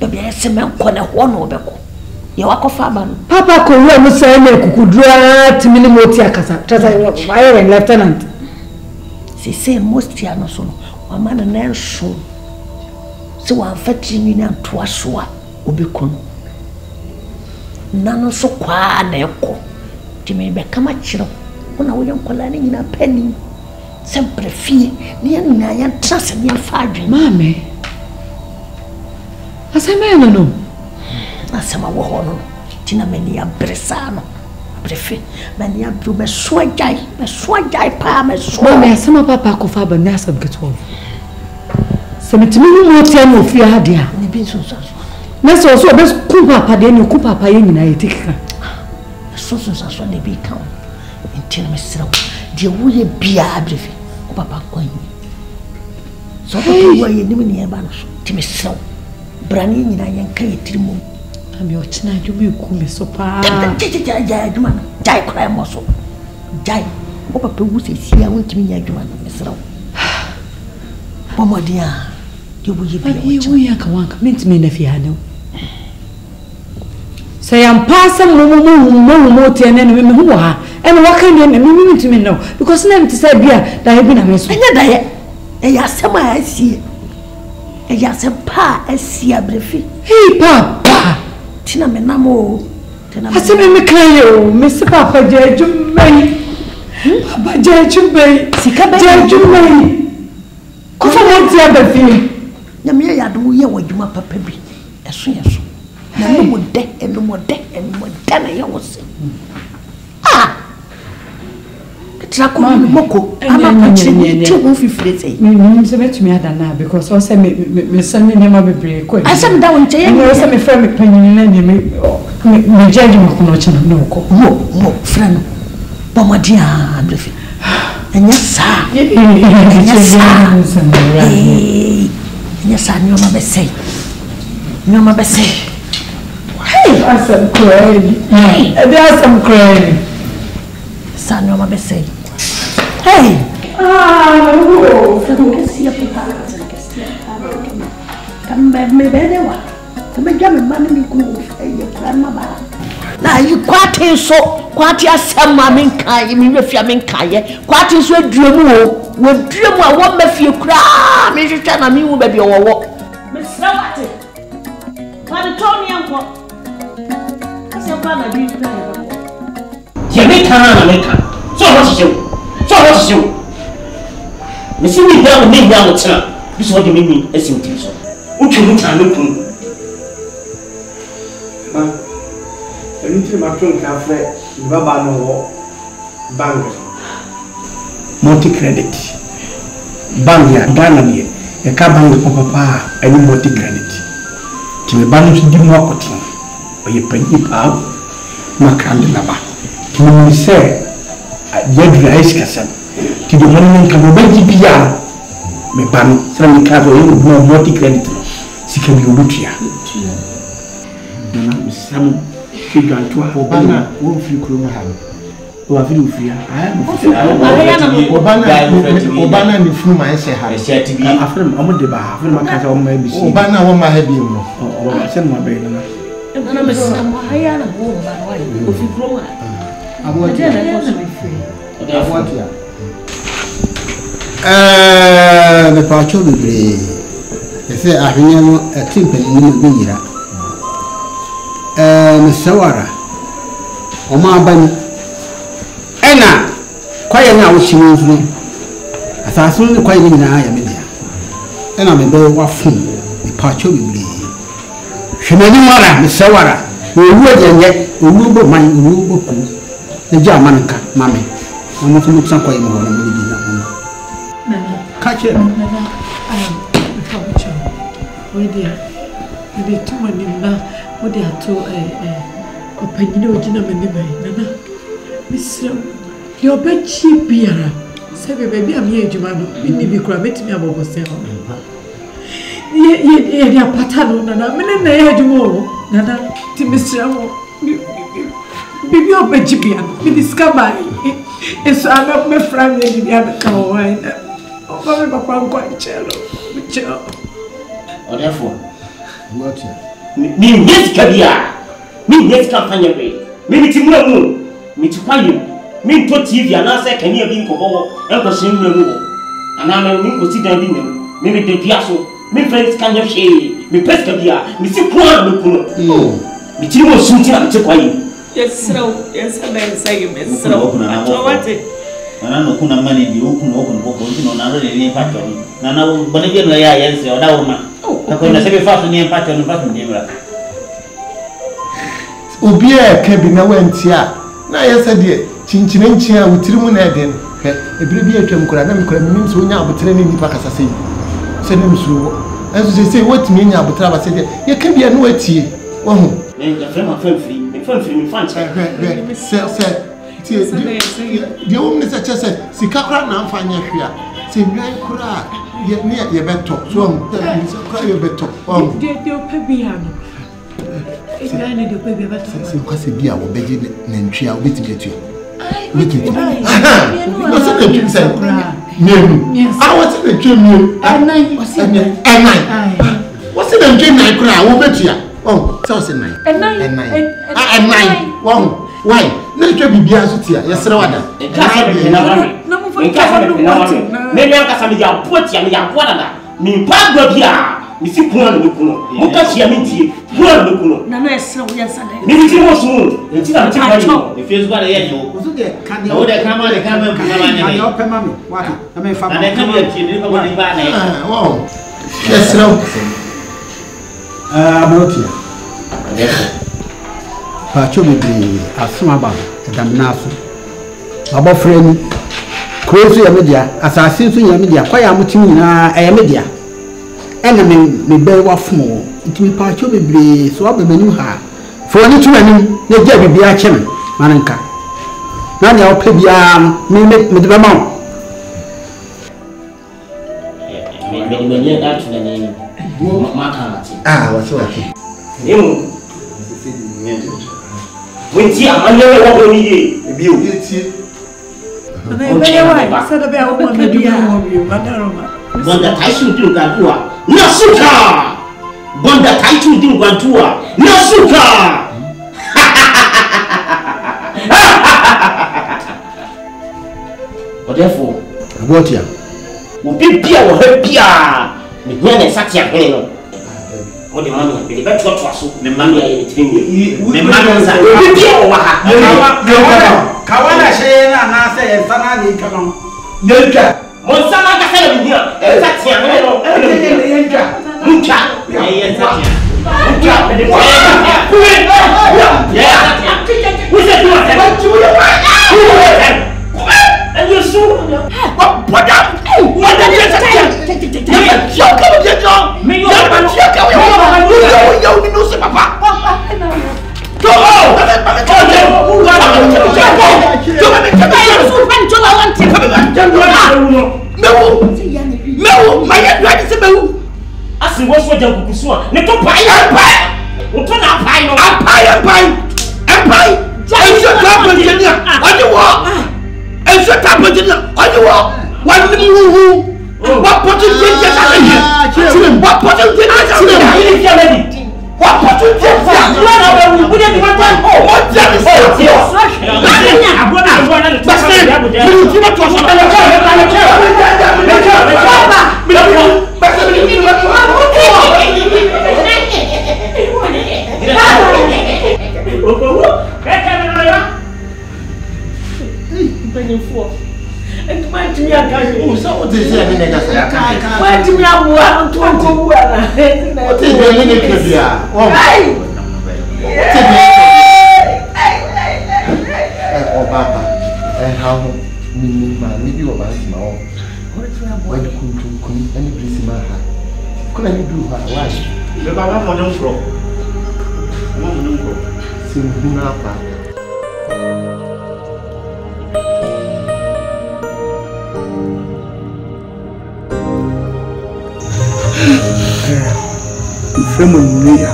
bia se me ko na ho no obeko ye wakofa ba no papa ko wo no say na kukudura timi ni moti akasa tata wire lieutenant se most ya no so no wa mana na nso se wa fati ni na to aso a obeko no na no so kwa na eko timi be kama kiro ona wo yenkola ni nyina pani sempre fie ni na ya trase ni afa adwen mame asema no asema wo hono tina meni ya bresano brefe meni ya bru me swajai pa me so mama asema papa ko fa ba na asem ketwo semitimi mu tia no fi adia ni bi so na so be ku papa de ni ku papa ye nyina ye tikika so ne bi kan intina me sira de wo ye bia brefe ko papa ko yi so papa wo ye ni me ne ba no so ti me sira brani nyina yanka yetirimo ami ochina adwuma ku me so pa jai adwuma no jai kra mo so jai o papa wu se sia wontimi nya adwuma no mesra pomodia de bu yibi wo ya ka wanka mentimi na fi hanu say am passa mo tie na me hu ha e me waka ni me mentimi no because na me ti say bia da ye bi na me so enya da ye e ya sema asie ya se pa asia brefi hey papa tina menamo tina aseme me kayo me se papa jejumai papa jejumai sika be jejumai ko fa mo ti abafi na me ya do ye wadwuma papa bi eso na no mo de na ye wo se Trako moko ama pachini ti wo fifire sei me se betumi adana because o se me sanni ne ma bebre ko asem da won cheye me se me fra me panyin na ne me judge mo ko no chana no ko mo fra no pomodia abrefi enya sa nyoma besei hey asem crying asem crying sa nyoma besei hey no Kasia pita kambe me bedewa kambe jamme mani mi ku e plan ma ba Quati so, quati a samamin kai, Mifiamin Kaye, quati so dream, when dream I want me few cry, Mr. Chana, me will be your walk. Miss Savati, but the Tony uncle. That's your father, you Jamaica, so what's you? So what's you? Missing me down, me down the town. This is what you mean, as you think so. What you look at looking. Anything my friend can fly, Baba no bank. Multi-credit. Bank ya, Ghana ni. Ya ka bank papa, any multi-credit. Timi bank to give more cotton. Or you pay it out. Makandi naba. Timi say, Yadri ice castle. To the money can be GPR. Me ban, some cover you no multi-credit. Si can be Lutia. Some figure to Obana, won't feel crew have. Or feel fear. Obana and the flu my say, I said to be after I'm on the bar, my cat on my business. Obana on my head, or I send my baby. And I'm a son, I am a woman, if you grow up. I want to be free. I want you. The patch will be. They say, I remember a timber in the vineyard. Sawara Oma Ban Ena Quite now, she moves me. As I soon quite in I am there. And I'm a very waffle, the patch will be. She may not Miss Sawara, who would yet, who will mind, who will cool. The Germanka, mammy. I'm not to look some quite more than we did. Catch it. Oh dear, the two money now. What they are to opinion of gentlemen, Nana. Miss, your bed cheap beer. Say, baby, I'm here, Jumano. You need to be cramming me about yourself. Ye are patano, Nana. Many had more. Nana, to Mr. Baby, your bed cheap beer. We discover it. So I'm not my friend in the other cow wine. Oh, Papa, quite cello. Therefore, what? Me yes kabia me yes campaign we me timura mu me tukwaye me to TV ana se kania bi nkobo e ko shin mu mu ana me ko si dan bi me de piaso me friends kan ye hwe me pes kabia me si kwa me kuno me tiri mo sunti na me tukwaye yes na say me sro awate ana no kuna mani bi okuno ko ntino na re ni patcho na na bone bi no ya yes o da wo ma na ko na se be fa so ni patcho no fa so ni mra obi e ka bi na wantia na yesa de chinchine nchia wutiri mu na eden he ebire bi atwam kura na me kura me so nya abotre ni nipa kasa sei se ne msuro enso se wetimi nya abotre ba se de ye ka bi na watie wo ho me ga frema famfri me fan che the woman is a chess, Sikakra and Fanya Hia. Say, Kura, yet near your better. So, cry your better. Oh, dear Pebiano. It's going to be better. So, what's the beer or begging and tria with me at you? With it. What's the dream? I was in the dream. What's the dream? I cry. I will bet you. Oh, so say 9. And 9. Wow. Why? No, you can be Biasutia. Yes, sir. Maybe I'm Cassandra. You put your water. Me, Pablo Bia. Me see Puan Lucuno. Because you mean tea. Puan Lucuno. No, so yes, I mean, it was soon. It's not a if you've got a year, you can you come on the camera? Can you open mommy? What? I mean, I come here. Oh, yes, sir. I'm not here. Pacho bibi asuma ba edamnaso abofreni kroso ya media asase so ya media kwa ya mutimi na ya media ena me be wafumo ntimi pacho bibi so abemani ha fo ni tuani na gya bibi a cheme mananka na ne opa bia me de ba ma me nye that na ni maka ah what's what when tea and you walk on ye, you tea. Said about one of you, Madaroma. Bonda Taisu do Gantua, no suka! Bonda Taisu do Gantua, no suka! What ya? Ubibia wo ha bia. Me hia na satia hene no. Mo de mami be be to so. Ne mami ya ye tiri. Me mami za. Ubibia wo ha. Kawana shey na na say sana ni kanon. Yenka. Mo sana ka say me hia. Satia hene no. Yenka. Mucha. Ye satia. Mucha. And you so what up? What did you say? What put you in What put you in What put you in And my dear, I can't. So what is it? Why do you have one to go? What is the minute here? Oh, Papa, and how me, maybe your man's mouth. Why couldn't any place in my heart? Could I do her? Why? The Baba Monum Pro. Monum Pro. Simple. Ifemo nneya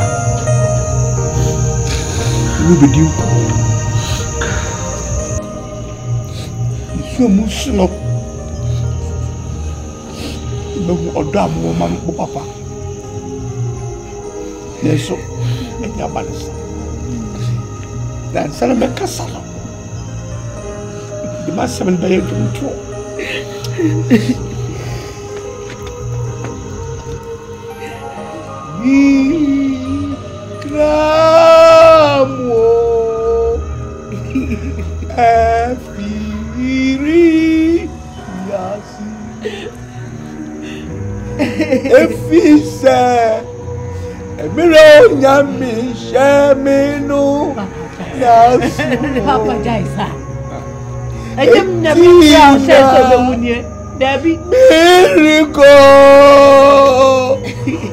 nubedi uko ifemo sino bewu odo amu mam papa yeso enya balisa dan sala me kasala di ma seven baye tumtro Gramo Efiri Yasi Efise Emiro Nyami Sheminu Yasu Papa Jaisa Ejem Nyami ya seso be munye Debi Miracle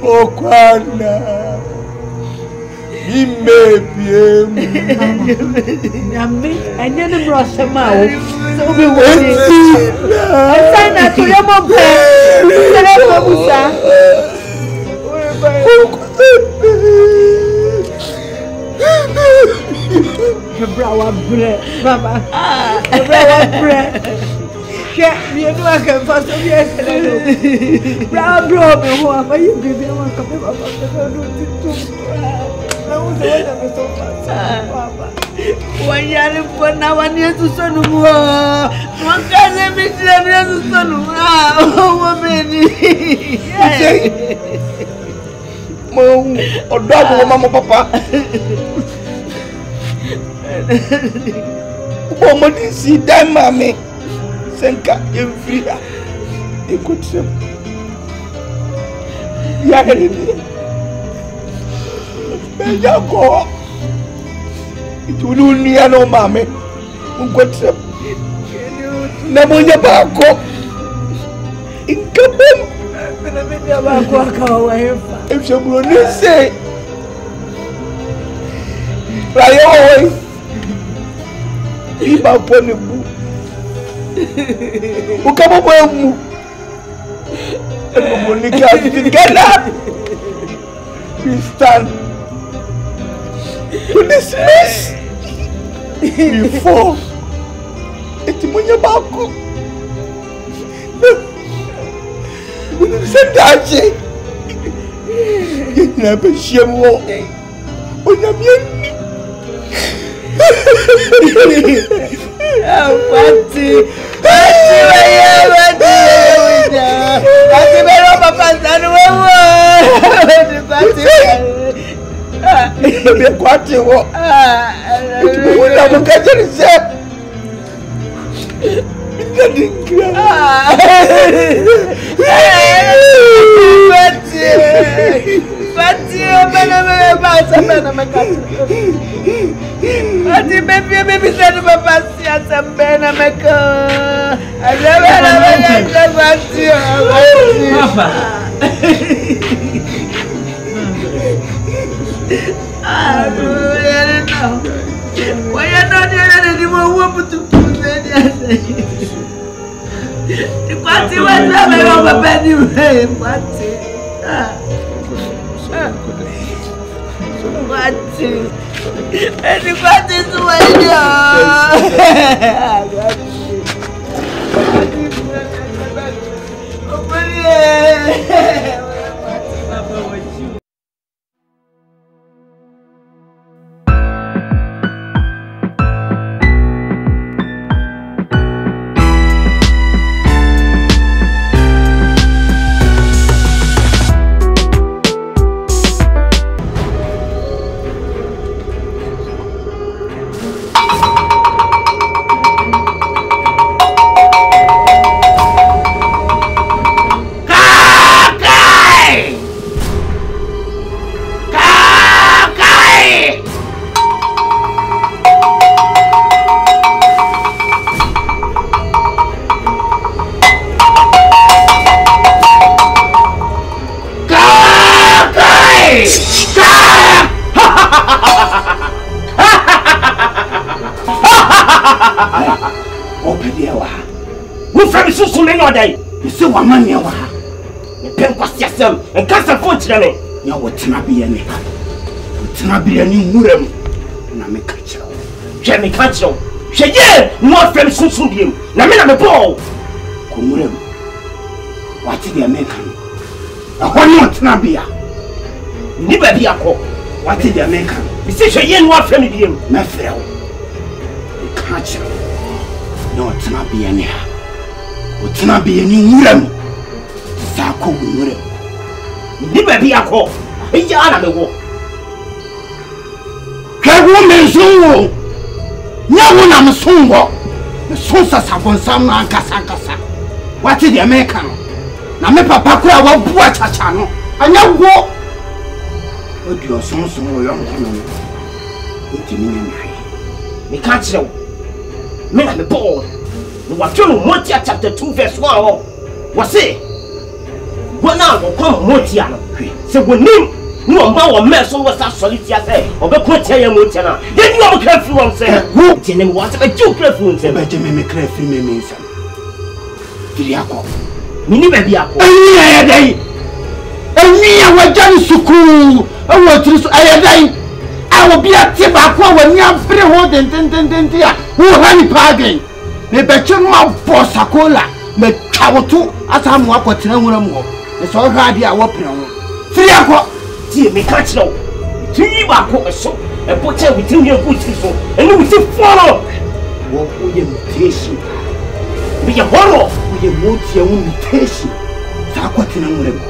Okwana Imebiem Nyami enye ni brosema o so be woni Asana to your mom Sele busa Brawa bre baba Brawa bre She me no can fast so yes Brawa bro me ho afa you baby I want come baba Wanyari pona waniesu sonu mwa Mwakane mitila niesu sonu Wameni Mwa odabu wa mama papa Ubo mwadi si dai mami Senka yemfria Ekutrem Yaherini Bejako Itulu niya no mame Ungwetrem Namunya bako Inkabem Namunya bako akawa hefa Efshaburo nise Rayo Iba pone bu Ukabo mu Ego monika together we stand to dismiss before eti munya bako sendaje yina be shemo onyamye Pati, waya, Be kwati wo. Wo na mo ka jeri se. Fati, mana bahasa mana makasih. Fati, baby bisa nama pasti sampai nama ke. Ada mana Fati. Apa? Aduh, ya no. Waya no dia ada di bawah betul-betul dia. Di Fati mana memang bapak di Fati. Fati. Ini Fati semuanya. Apa dia? Se wa man ye wa me pen kwasi asem en kasa fo kire me ya wo tena biye ne wo tena biye ni nwuram na me ka kire je me ka kire je ye no afem sunsun biye na me bo ko nwuram wa ti de me kan a ho no tena biya ni ba biya ko wa ti de me kan bi se je ye no afem biye na frɛ wo ka kire no tena biye ne ha Otina be any muram. Sako muram. Niba be a call. A yard of the war. Woman so. No one am so. The Sosa upon some Casancasa. What is the American? Now, my papa could have watched a channel. I know what. What do your son so young? What do you mean? Me can't show. Me at the board. Watu Motia chapter 2 verse 1 wase wana wo kom Motia no se wonim ni o ma wo meso wo sa solitia se obekọ tia ya Motia na ye ni o kra fi won se wo tene wo se be ju kra fi won se be je me kra fi me nsa kiri akọ ni ba bi akọ eni ya dai eni ya wajan sukuru awo tiri so ayadai awo bi ati ba akọ wa ni afre ho den dia wo hani pagen me beche ma bossa cola me twawoto asamu akotena nwuram ho e so hwade a wo pre ho firi akọ tie me ka kire wo ti ba akọ so e boche witim ye guti so eni wuti foro wo ye mutation me ye horo wo ye mutie wo mutation sa akotena nwuram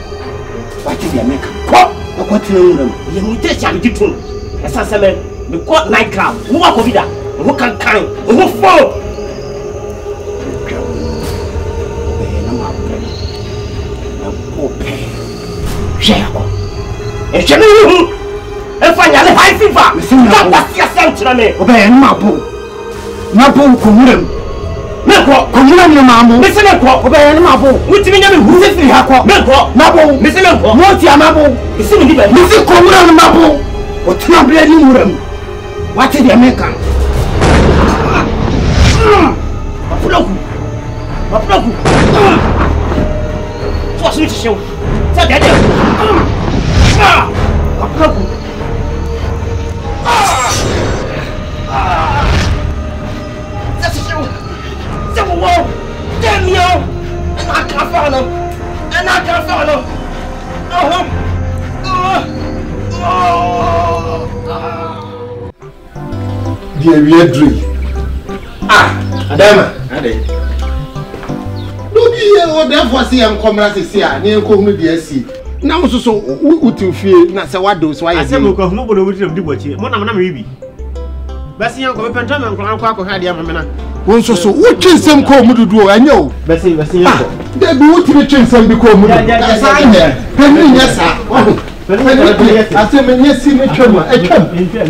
wati dia me ka ko akotena nwuram ye mutation bi tun esa se me ko night club wo akobida wo kan wo foro E chame hu e fanya le high fever ka kwasi asem me obe en mapo na po ko muram me ko muram ni maamo me se me ko obe en mapo mutimi nya me hu se fi ha ko me ko mapo me se me ko mo ti amapo me se me di ba me se ko muram mapo o tena bre ni muram wate de me kan Papuloku so asu ti show sa dede Papuloku that's show so wow damn you and I can't follow dear we dream Adama ade no be o therefore see am come ra see ah ni ko hu be see na mo so uti fie na se wado so aye asem ko mo bodo wuti di bochi mo na me basi yan ko be penta me nko akọ ha dia mamena won so wo twensem ko mududu o anya o basi yan ko de bi wo tiri twensem bi ko mududu sa anya pani nya sa asem nya si me twema etwem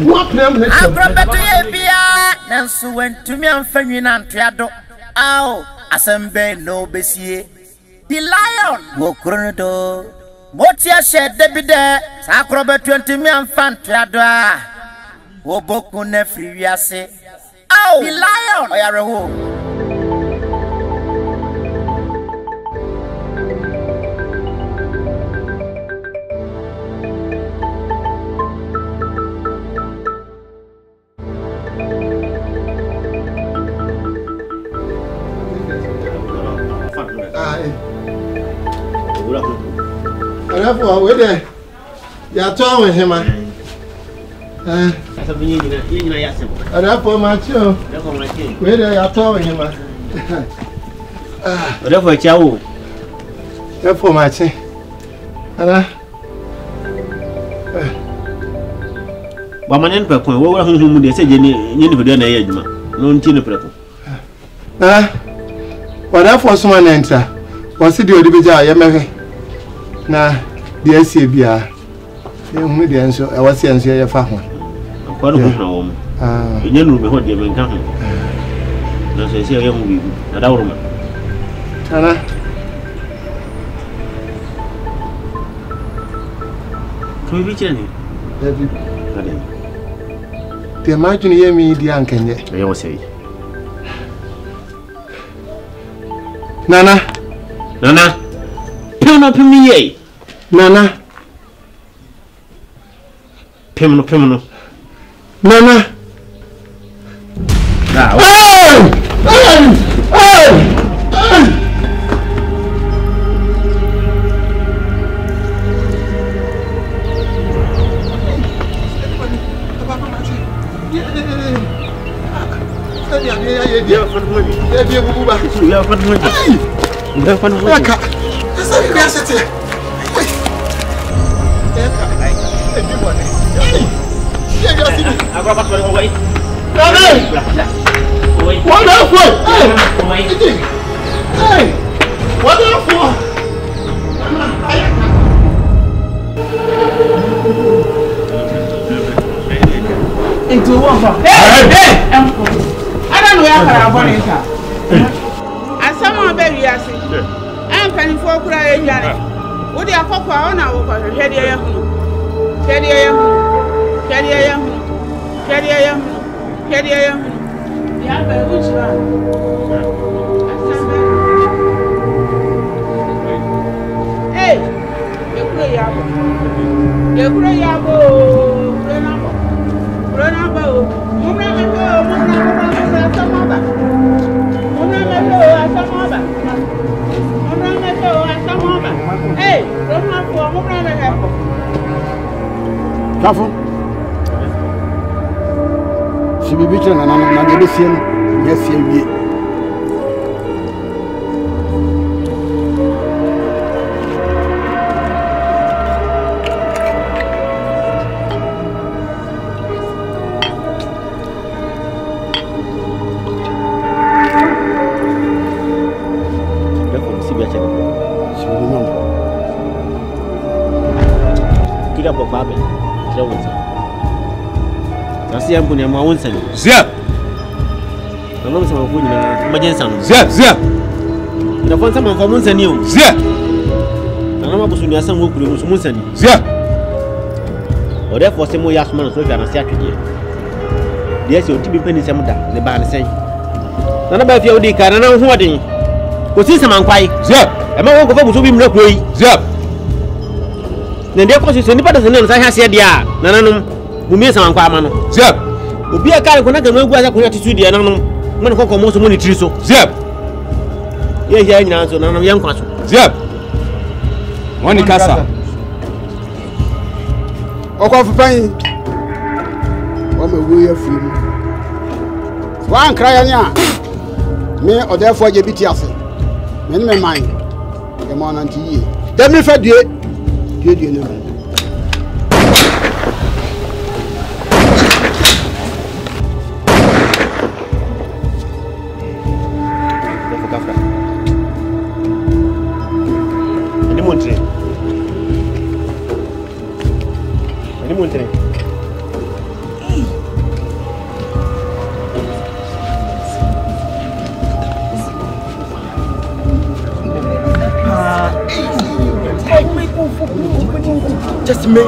wo apram na twem Agrobeto ye bia nanso wentumi amfanwi na ntoado aw asembe no besie the lion wo kronodo motia shede bide Agrobeto ntumi amfan ntoado a wo boku na free wiase aw the lion oyareho Arafu we de ya to awon hema asabi nyina yasem arafu ma chi o we de ya to awon hema arafu cha wo arafu ma chi ara ba manen pe kon wo wora hunhu mu de se je ni pedo na ye adwuma no nti ne preko arafu so ma na ntra wo se de odibija ye mehe na de asie bia hu de enso e wase enso ye fa ho ko no ho wo enye nu me ho de men kan ho na so ese ye hu bi na da woro ma tana to bi cheni david te imagine ye mi di ankenye ye wo sei nana Pimno pimiye nana pimno nana Into one. Hey! I don't know where I want it. As someone baby, I see. I'm penny for cry. Would you pop on our head? Hey, Kafo. Si bibi tena na de besien, yes ye. Nasi ambu ni mawonsa ni. Zia. Nalo sama ko nyina majensa no. Zia. Da fonsa man fa munsa ni o. Zia. Nalo ma busu ni asan wo kure musu munsa ni. Zia. O de fo se mo yasuma no so hwa na se atwede. De ese o tibi pani sem da ne ba ne sen. Nana ba fi o di ka na ho odin. Ko si sama nkwai. Zia. E ma wo ko fa busu bi mra kuro yi. Zia. Ne de ko so ni pa da se ne sa hwa se dia. Nananum bumi sama nkwa ama no. Zia. Obi aka ko na ga egu asa ko ya titu dia nanum. Mo ko ko mo so mo ni tiri so. Zia. Ye ya nyina so nanum ye nkwa so. Zia. Wani kasa. Okwa fupan. O me wo ya firi mu. Wa nkra ya nya. Me odefo je biti ase. Me ni me man. E mo na nti yi. Dem ni fa due. die no. Just me.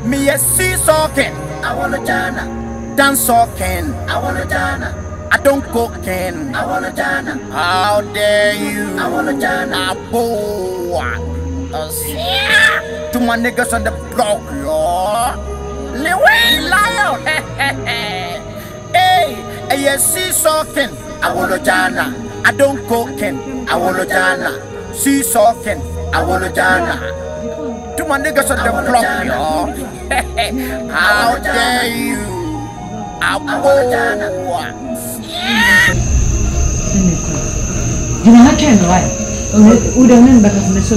Me a sea soaking, I wanna Jana. Dance soaking, I wanna Jana. I don't cocaine, I wanna Jana. How dare you, I wanna Jana. To my niggas on the block, yo. Leeway lion, hey, a sea soaking, I wanna Jana. I don't cocaine, I wanna Jana. Sea soaking, I wanna Jana. To my niggas on the block, yo. How dare you? You know, I can't lie. We don't know because I'm so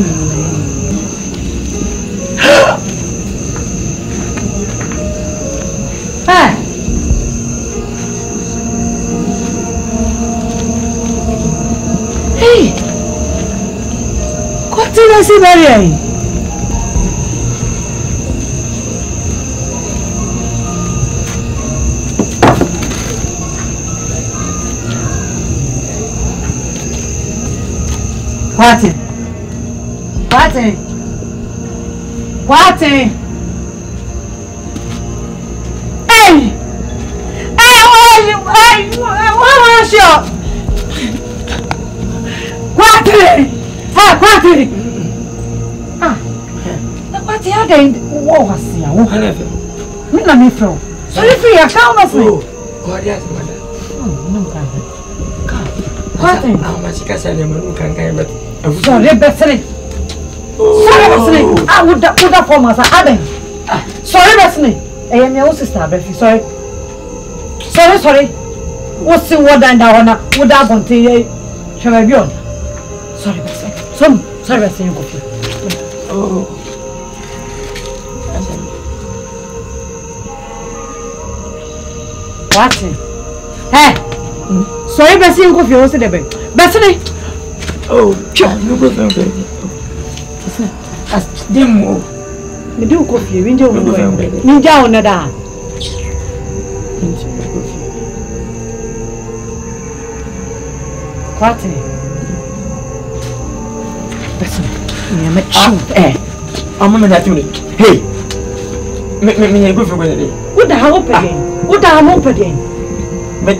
Hi. Hey. What did I say, Mary? What? Hey! Hey, what was your? What? Ah, what are they? What was your? Me from. So if you account of me. God, yes, madam. No, what? How much you can say them can get, but sorry, Bethany. Sorry, Bethany. I would have for myself. Sorry, Bethany. I am your sister, Betty. Sorry. What's the word and I would have on to shall I be on? Sorry, Bethany. Sorry, Bethany. Oh. What? Hey. Sorry, Bethany. You go for your Bethany. Oh, no good for baby. As demo. Me do coffee, we do me down at that. What? Listen, I'm a chew. I'm not that unit. Hey, me go for whether what the hell again? What the hell again? What do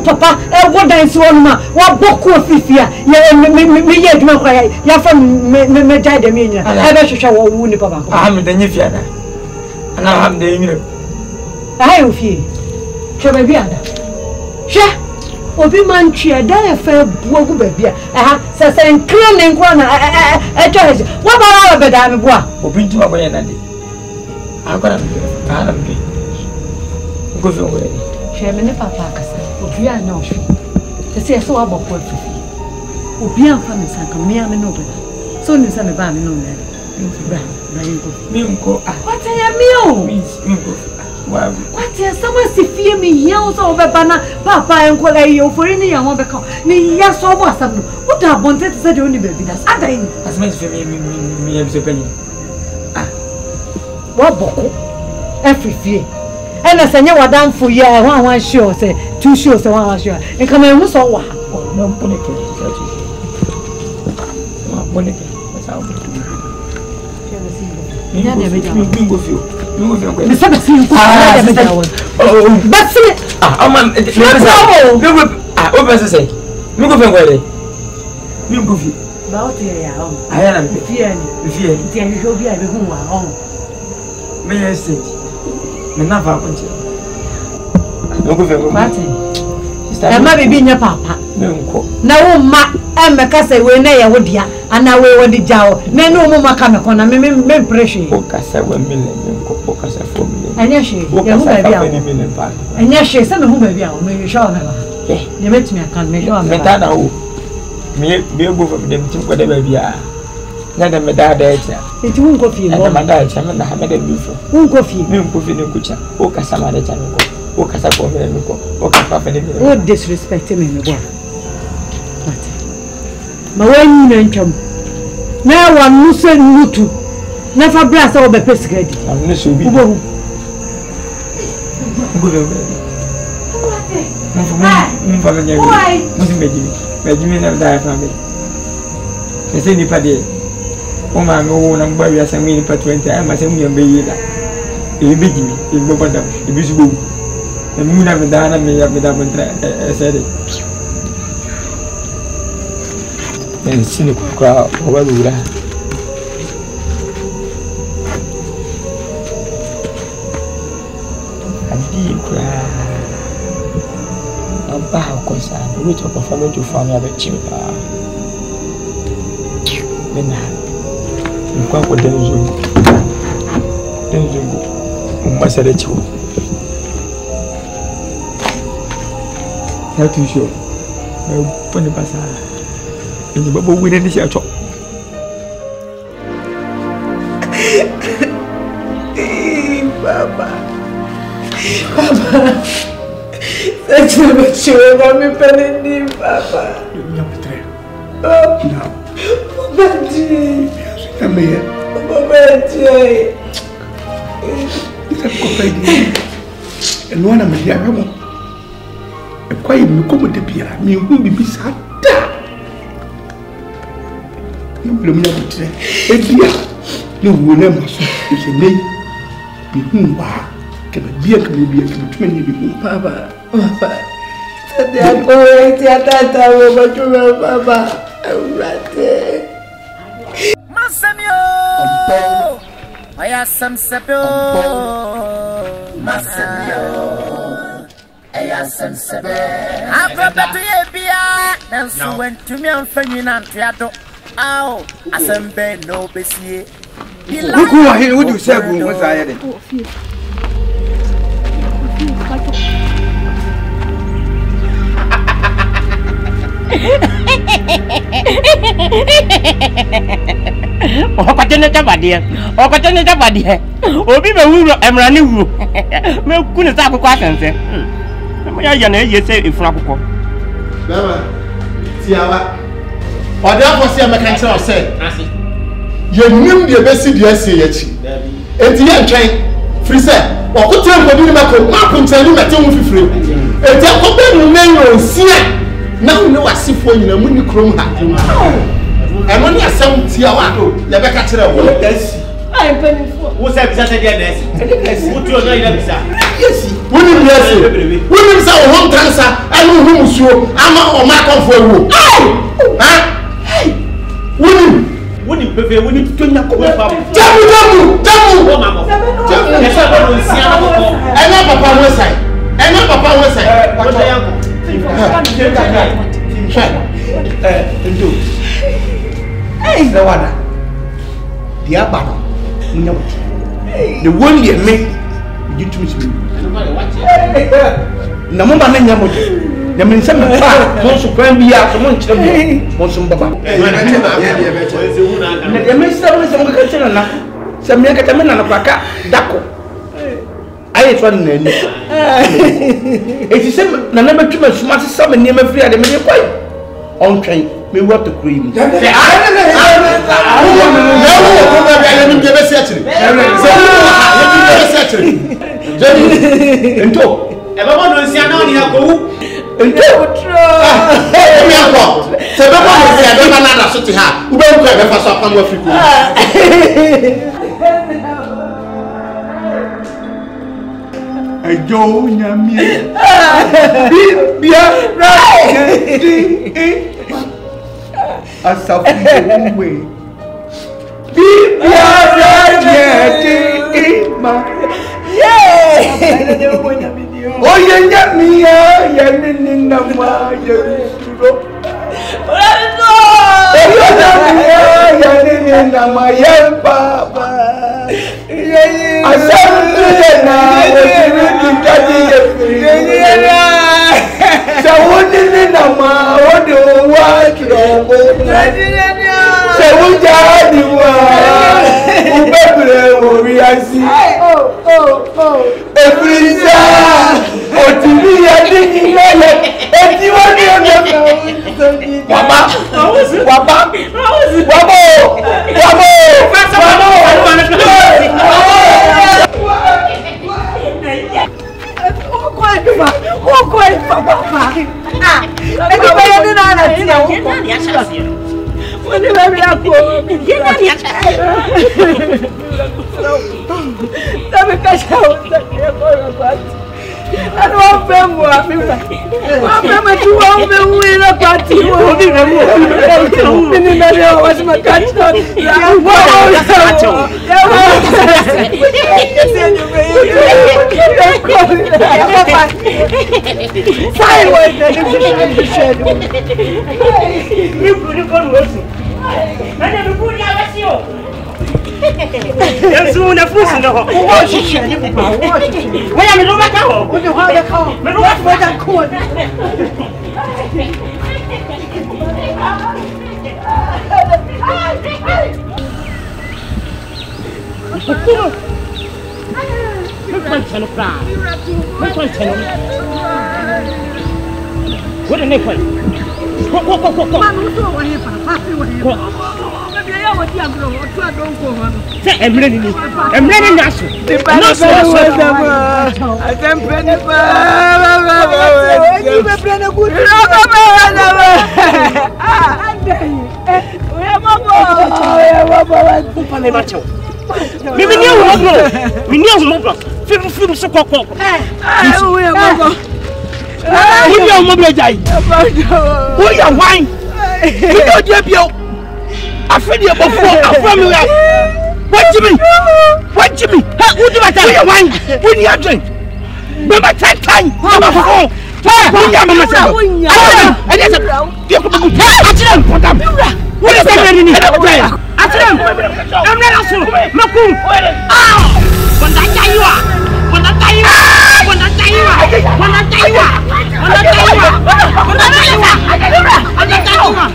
papa? What is one ma? What book of Fifia? Me yet, no cry. You're from me died a million. I bet you shall wound papa. I'm the Nifiana, and I'm the English. I have fear. Shall I be under? Sure. Obi man cheer, die a fair book baby. Says and cleaning corner. I tell you, what about our bed? I'm boy. Open to our way and I'm going to go away. Chairman Papa Cassa, if you are no shoe. The say so about what to feel. Opian family sank a mere maneuver. So you send a band no man. What I am you? What is someone to fear me yells over Banana, Papa and Colay for any young one become me. Yes, so was some. What I wanted to say to only baby that's other as much for me, I'm so penny. Ah, what boko? Every fear. And I say, you are down for year, one show, say 2 shows, and 1 show. And come in, who's all what? No, Bonnet. Emma baby nya papa. Na wo ma emeka say we na ye wo dia ana we wo di jawo. Na no mo maka me kona me pressure. O kasa we me nko o kasa fo me. Anya she. Ye hu ba bia. Anya she say me hu ba bia o me show me ba. Ye metimi aka me show me. Meta na wo. Me go for them tim ko da ba bia. Na da me da da echa. Eti wo nko fie mo. Na da echa me na ha me da bi fo. Wo nko fie. Me nko fie ne kucha. O kasa ma da echa me ko. O kasa ko me ko. O kasa fa ne me. O disrespect me me bo. Ma wanyi na ntwam na wa nusa nutu na fa bra sa wo be pesigadi amne so bi ubo mfa me nyawi musi meji na da fa me ese ni pade o ma me wo na gba wi asa mi ni pa 20 ai ma se mu yamba yi da e beji mi e gbo badam e bi su bo e mu na me da na me ya me da bontra ese de sini kwa wabura adi kwa aba ko sa we to ko follow to farm ya be chimpa bena kwa ko denzo umasare chiwo ya tu show e pone pasara ini babo wina ni siya chok. Baba. Saya bercuba kami pening Baba. Ya betul. No. Baji. Kami ya. Baji. Kita kau pergi. Nuana media kamu. Kau ini kau mesti biar. Minggu bisa. Belum nyampe dia no wona maso se nei bi humba ke bia cuma ni bi baba saya ko tata wo bachuma baba urate Masamio aya samsabio Masamio aya samsabio aprobeto ye bia nanso wentumi amfanyi na ntiado Ow, asembe no besie. Who are here? What do you say? What's I had? Oh, patene tabadie. Oh, patene tabadie. Obi be wuro emrani wuro. Me kunu sa akoko asense. Me ya na yese efun akoko. Baba. Tiawa. Ode afosi ameka nche o se ye nim de besi de ase yachi enti ye ntwen free se okote ngodi ni mako makunta ni mete wo fifire enti akobe nu menyo nsia na ne wasifo nyina mu ni krom ha eno ni asem tiawa do ye beka kire wo dasi ai penifo wo se bisa se de dasi wo tuo no ina bisa yesi woni yesi woni bisa wo hom transa anu hu musuo ama o ma konfo ewo ha Wuni pepe wuni tonya ko ba. Jamu. Wo mamo. Jamu. Esa ko nsia na ko. Ena papa wo sai. Wo de yanko. Ndo. Na wada. Dia ba no. Munya wo. The one ye me. You too me. Na mo ba na nya mo. Ya me nsa me pa mo so kwan bia so mo nkyere mo so mbaba na ya me nsa mo so mo ka kyere na se me ka tame na na kwaka dako aye twa na ni eti se na na metuma suma se sa me ni ma firi ade me ni kwai on twen me what to cream se ento e baba no nsia na oni ha ko Entro. Mi anko. Se be mo se be na na so ti ha. U be ko e be fa so apan wo Africa. Ejo nyami. Bia right. Asafu we. Bia right. Ma. Yeah. Oye nyamia ya nini nama ya suro. Oye nyamia ya nini nama ya baba. Asante na waziri kitadi ya firi. Sawuni ni nama wadi waki robo. Sawuja diwa ubebre obiasi. Efrisa otimi ya dini lele eti wani ona waba I don't pay more. I'm too old to win a party. Was my catch. Yes, soon a fool in the hall. What is she? Where am I? What do I call? What was that court? What a nickel. I'm ready. I'm ready now. I feel you before I family. What Jimmy? What Jimmy? Who do I tell you wine? When you drink? Remember that time? Number 4. What is that? I'm not also. Makum. When I tell you are. When I tell you are. When I tell you are. When I tell you are. When I tell you are. When I tell you are. When I tell you are.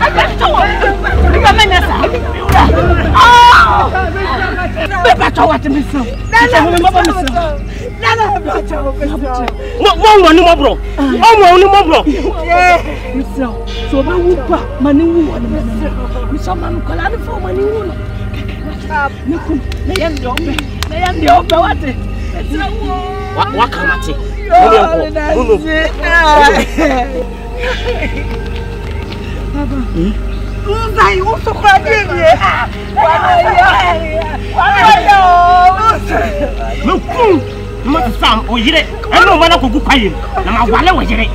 Vai, o socorrinho! Meu cu! Mas Sam, o dire, eu não vou na cucu cair. Na magoala o dire.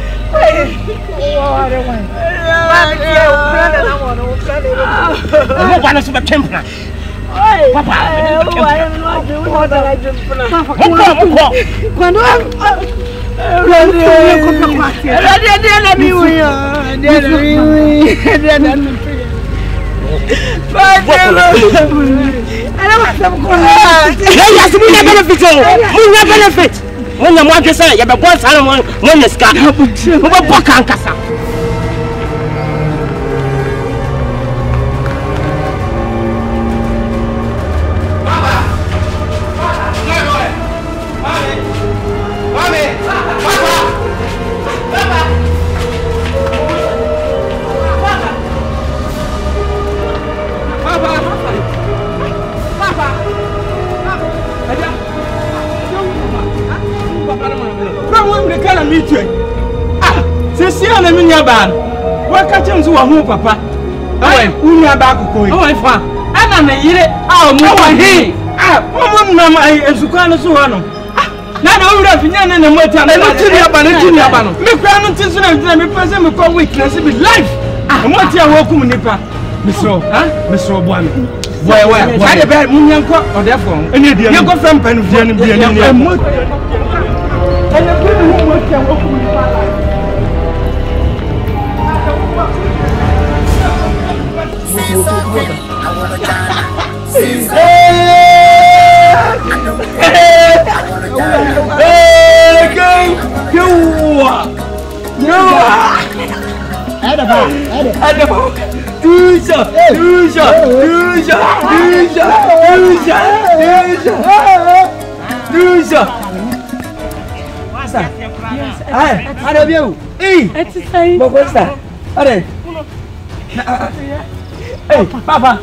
Eu vou para subir tempo. Papa, quando benefit. When you want to say, you have a boss, I don't want one scar. Who will book and cassa? Ban. What catching to a home, Papa? Oh, we are back. Oh, I found. And I'm a year. Oh, more here. Ah, woman, Mamma, and Sucano Suano. Not all of Yan and the Motor, and not to the Abano. Look round and tell them, let me present a call weakness with life. And what you are welcome, Nipa. Mr. Obama. Why, I have a Munyanko or therefore, and you go from Penn. Ada biau. Bagus tak? Ada. Papa.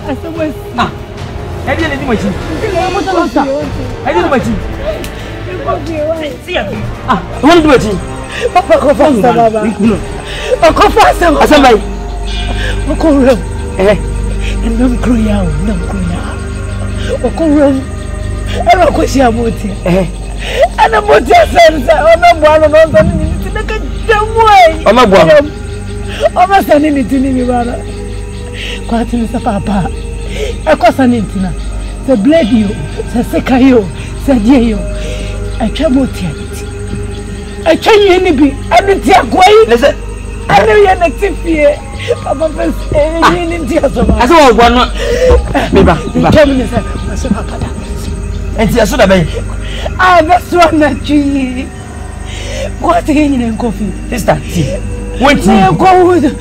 Asal ah. Ada ni macam. Ada ni macam. Siap. Ah, mana tu macam? Papa kau faham tak baba? Kau faham asal baik. Kau ram. Nam kruyau. Kau ram. Ada kau siapa mati? Ana motia senza ona bwana nonza nini tinaka jamwe ona bwana ona sanini tinini bwana kwa tinisa papa akosa nintina se blade yo se seka yo se die yo acha motia niti acha yeni bi aniti akwai lese ana yena tifie papa pese yeni ntia so ba aso bwana beba kemini se maso papa da enti aso da bai ah, that's one that you. What again in coffee? Sister, one tea.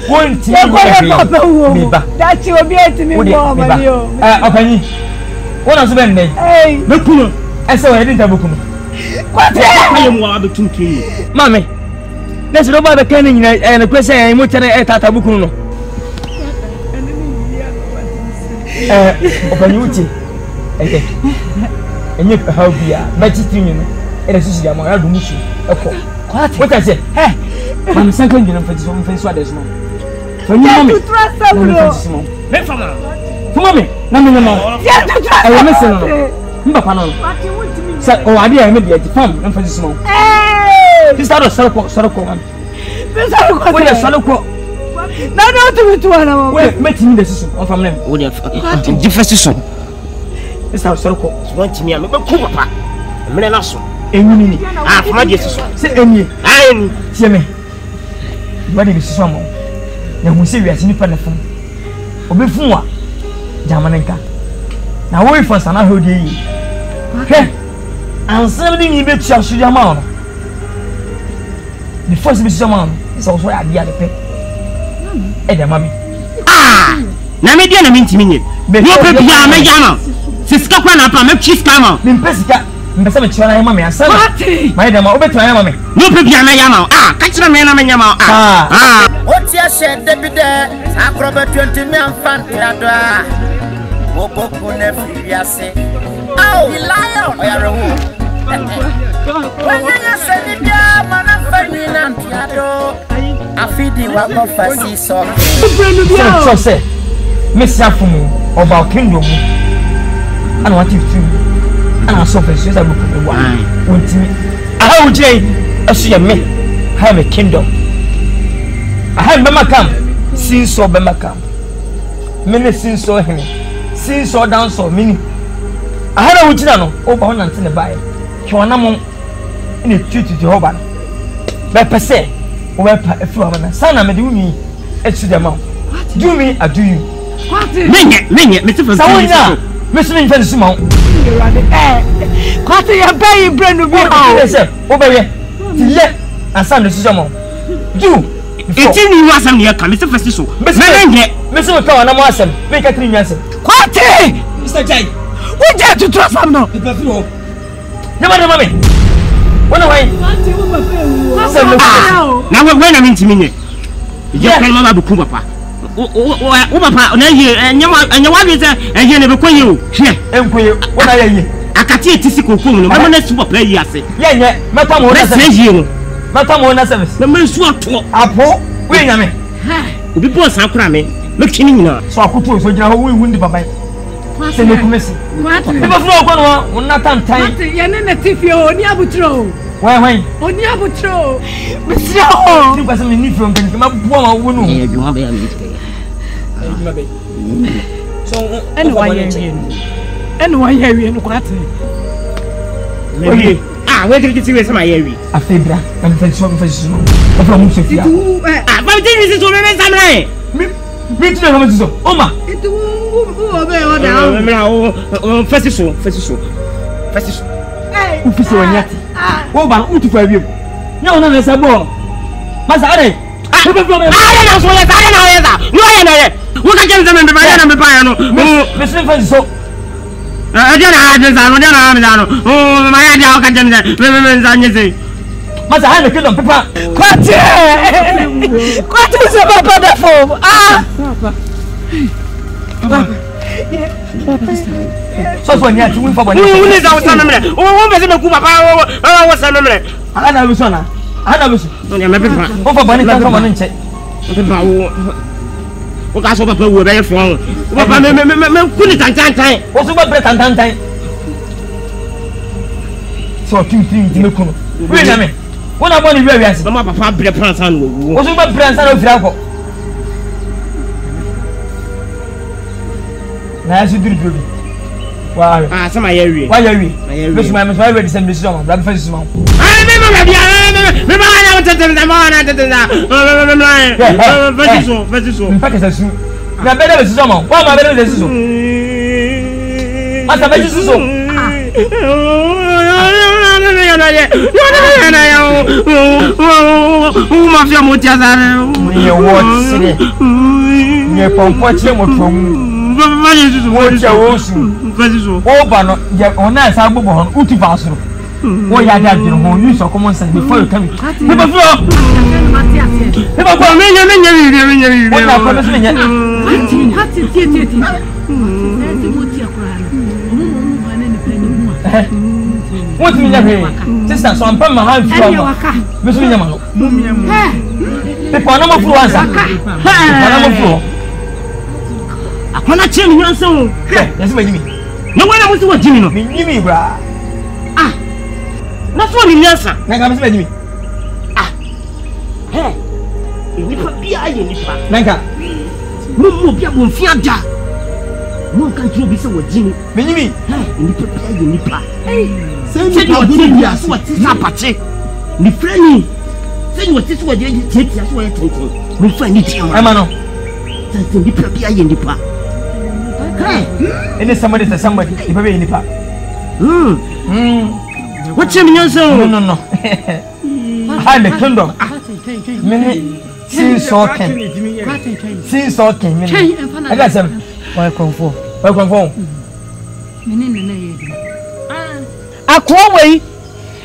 One tea. That's your beer me, Mama. Open. What has been made? Hey, look, I saw I didn't have a book. What I am one of the 2 keys. Mammy, let's go by the canning and a question. I'm going to a book. Open you tea. And you how be a vegetarian, and a sister, my other mission. What I say? Hey, I'm second for this one face. What is no? For you, trust them. For me, no. Yes, I am missing. Papa, sir, oh, I didn't maybe at the farm, and for this one. Hey, this other circle. This other now, not to one. Wait, make me the system of a man. Would have different. This house circle want me. I'm a cool papa. I'm an asso. And you ah, my dear, say any. I am. See me. What is some? Now we see we are in the phone. Obefua Jamanenka. Now we for Sana Hodi. Hey, I'm sending you to Shujamon. The first Mr. is also at the other pay. Hey, mammy. Ah, Namidian, I mean to me. But no paper, Yama. Siska kwa na pa me chiskama nimpesika mbesa me chiwana yama me asana my dem obeto yama me no pe bia na yama ah ka kira me na me yama ah otia she debide akrobe 20 me amfan tiado a oboku na friase oh the lion oyare hu wanya se ni bia mana fani na tiado afidi wa go fasi so se me safumu oba kingdom and what if you and I suffer since I look at the wine. Want me? I would say, I see me. I have a kingdom. I have Bema come. Since so Bema come. Many since so him. Since so down so many. I had a witch over 100 in the buy. Kiwanamon in a treaty to Hoban. By per se, where a few of son, I do me. It's to the mouth. Do me, I do you. What? Ming it, Mr. Fazana. Mr. Simon, you are the air. What are you paying, Brenda? Over here, let and son, this is your mom. You, it's in you was near Mr. Fasiso. Mr. McCall, and I'm awesome. Make a 3 years. What? Mr. Jay, what did you trust him now? No matter, mommy. When away, now when I'm into me, you can't have a papa. Oh, papa, and you want it, and you never call you. What are you? I can't see a tisical cool. I'm not super play. Yes, yeah, Madame, what says you? Madame, service. The man swap to Apple. Wait a minute. The boss are cramming. Look in now. So I put for you, we wouldn't buy. What's the message? What? Not time. You're not a thief, you're Niabutro. Why? On Niabutro. Mr. You got some need from woman. You have a so, and why are you in? And why are you in what? Maybe. Ah, where did you see my area? A febra, and thanks for from Sophia. Ah, but this is over Samurai. Me too, how so? Oma. It will obey order. First is so. Hey, who is so yet? Oh, but who to for you? No, no, there's a ball. Master, I don't know. What can you tell me? Mr. Francis. I don't know. Oh, my idea, how can you say? Master, I have a kid of papa. What is about the phone? Ah, so for you to win for one. Who is our son? Oh, what's the Papa? What's the name? I know which one. I know which one. Over Bonnie, come on and check. What got so people were very strong. What couldn't time? What's about bread and time? So, 2 3 wait a minute. What about the various? My papa bread plants and what's about plants and Frago? Now, you do it. Wow, ah, some area. Why are we? Miss Mamma, I read some summer, blood first month. I remember I was telling them on at the package as soon. My better is summer. Why my better is so? What's the better so? Who must you move? You what? You're from Pochemo. What you oh, but you're on that side of one, Uti Vassal. Oh, yeah, that you know, use of common sense before you come. What do you mean? Sister, so I'm putting my hand from Miss William. The Panama floor. I cannot change your soul. Yes, my Jimmy. No one wants to watch Jimmy. Jimmy, bra. Ah, that's what he answer. Nanka, Miss Jimmy. Ah, hey, you put behind you, Nanka. No, be a one fiada. No country be so with Jimmy. Jimmy, hey, you put behind you, Nipa. Hey, say you are doing this. What is happening? The friendly. Say what is what you take. That's what you're taking. We find it here. I'm on. Say you put behind you, Nipa. And somebody says somebody, if I be in the park. What's your name? No. I'm the kingdom. Since all came. I got some. Welcome for. I call away.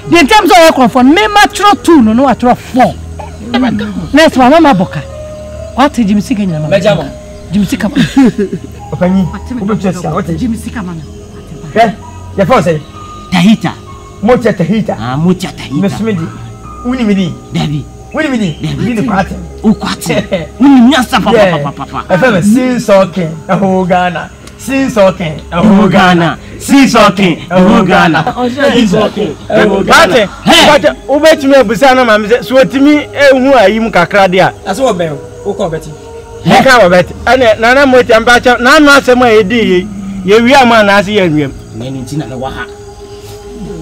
The terms of welcome for me, mature 2, no, I draw 4. Next one, Mama Boca. What did you see in your Majama? Jim Sicka. Jimmy Sickaman. Your first Tahita. Mocha Tahita. Ah, Mocha Tahita. Miss Midi. Winnie, Daddy. Winnie, the party. Oh, what? Yes, Papa. I felt a sin soaking, a whole Ghana. Sin soaking, a whole Ghana. Sin soaking, a whole Ghana. Sin soaking, a whole Ghana. But obey me, Busana, Mamma, so to me, who are you, Cacradia? As well, Bell. Who call Betty? I can't bet. And Nana Moty and Bacha, none not some way, you man as you and many in the Waha.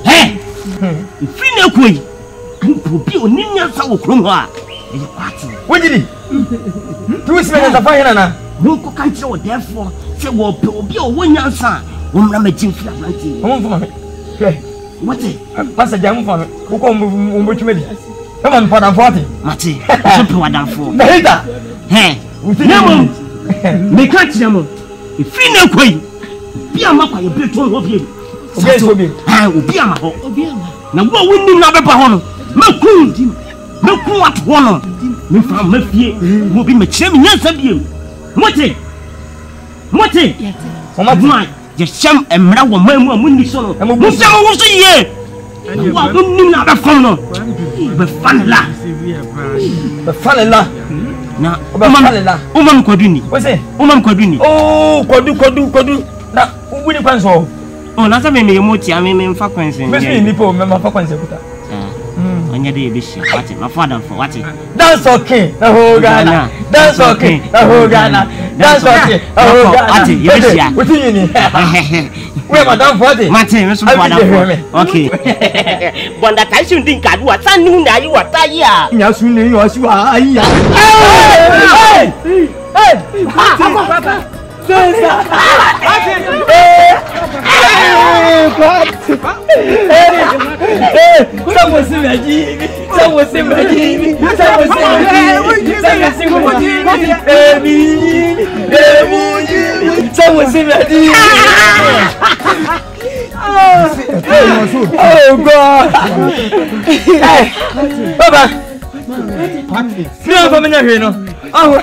Hey, if you know, Queen, you be on Nina Saukuma. What did he? 2 minutes of fire. Who can't show, therefore, say, well, be a 1 year son. Woman, I'm a Jim Flamanty. What's it? Pass a jam for me. Who come with me? Come on, for 40. Matty, I'm for. Hey. Me catch them. If you know Queen, be a map of your better of you. I will be a map. Now, what we need another Bahon? No cool, no cool at one. Me from Murphy will be my chairman. Yes, of you. What it? What? Just some and Marawa Mamma Windy Solo. And what was a year? And you are not a funnel. But fun la. Na Umam Koduni. What's it? Umam Koduni. Oh, Kodu. Na Ubuni Panso. Oh, that's a me moti, I mean, frequency. Maybe Nipo, Mamma frequency. On your day, Bishop. What my father for what? That's okay. The whole Ghana. That's okay. The whole Ghana. Dance okay. Oh God. Ati, you be here. What you need? Where madam for it? Martin, Mr. Madam. Okay. Bonda Tyson din kadu wa san nu na yi wa ta ya. Nya su ni yo si wa ayi ya. Hey! Papa. Oh God! Papa! No, come here, no. Oh,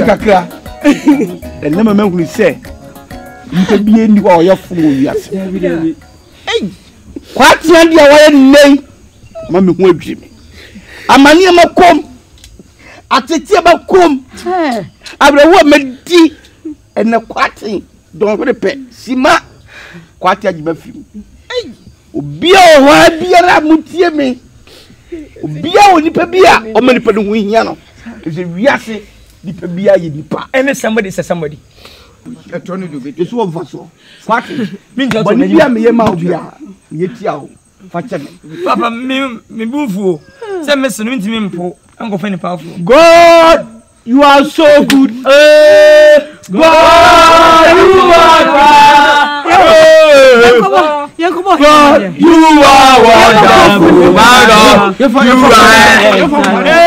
kakra and never man will say you can be in your fool. Yes, quite the away name, Mammy Wood Jimmy. A man near my comb at the table comb. I will woman tea and a quatting. Don't repeat. Sima quite a buffy. Be a beer, Mutia me. Bia oni pa bia o mani pa no hia no e wiase di pa bia ye di pa and somebody say somebody e to no do be so of so kwat mi nja to ni bia me ye ma bia ye tia o fa che me papa me bufu say me so no ntimi mpo ango fa ni pa fu God you are so good God you are God, you are wonderful, my God. You are.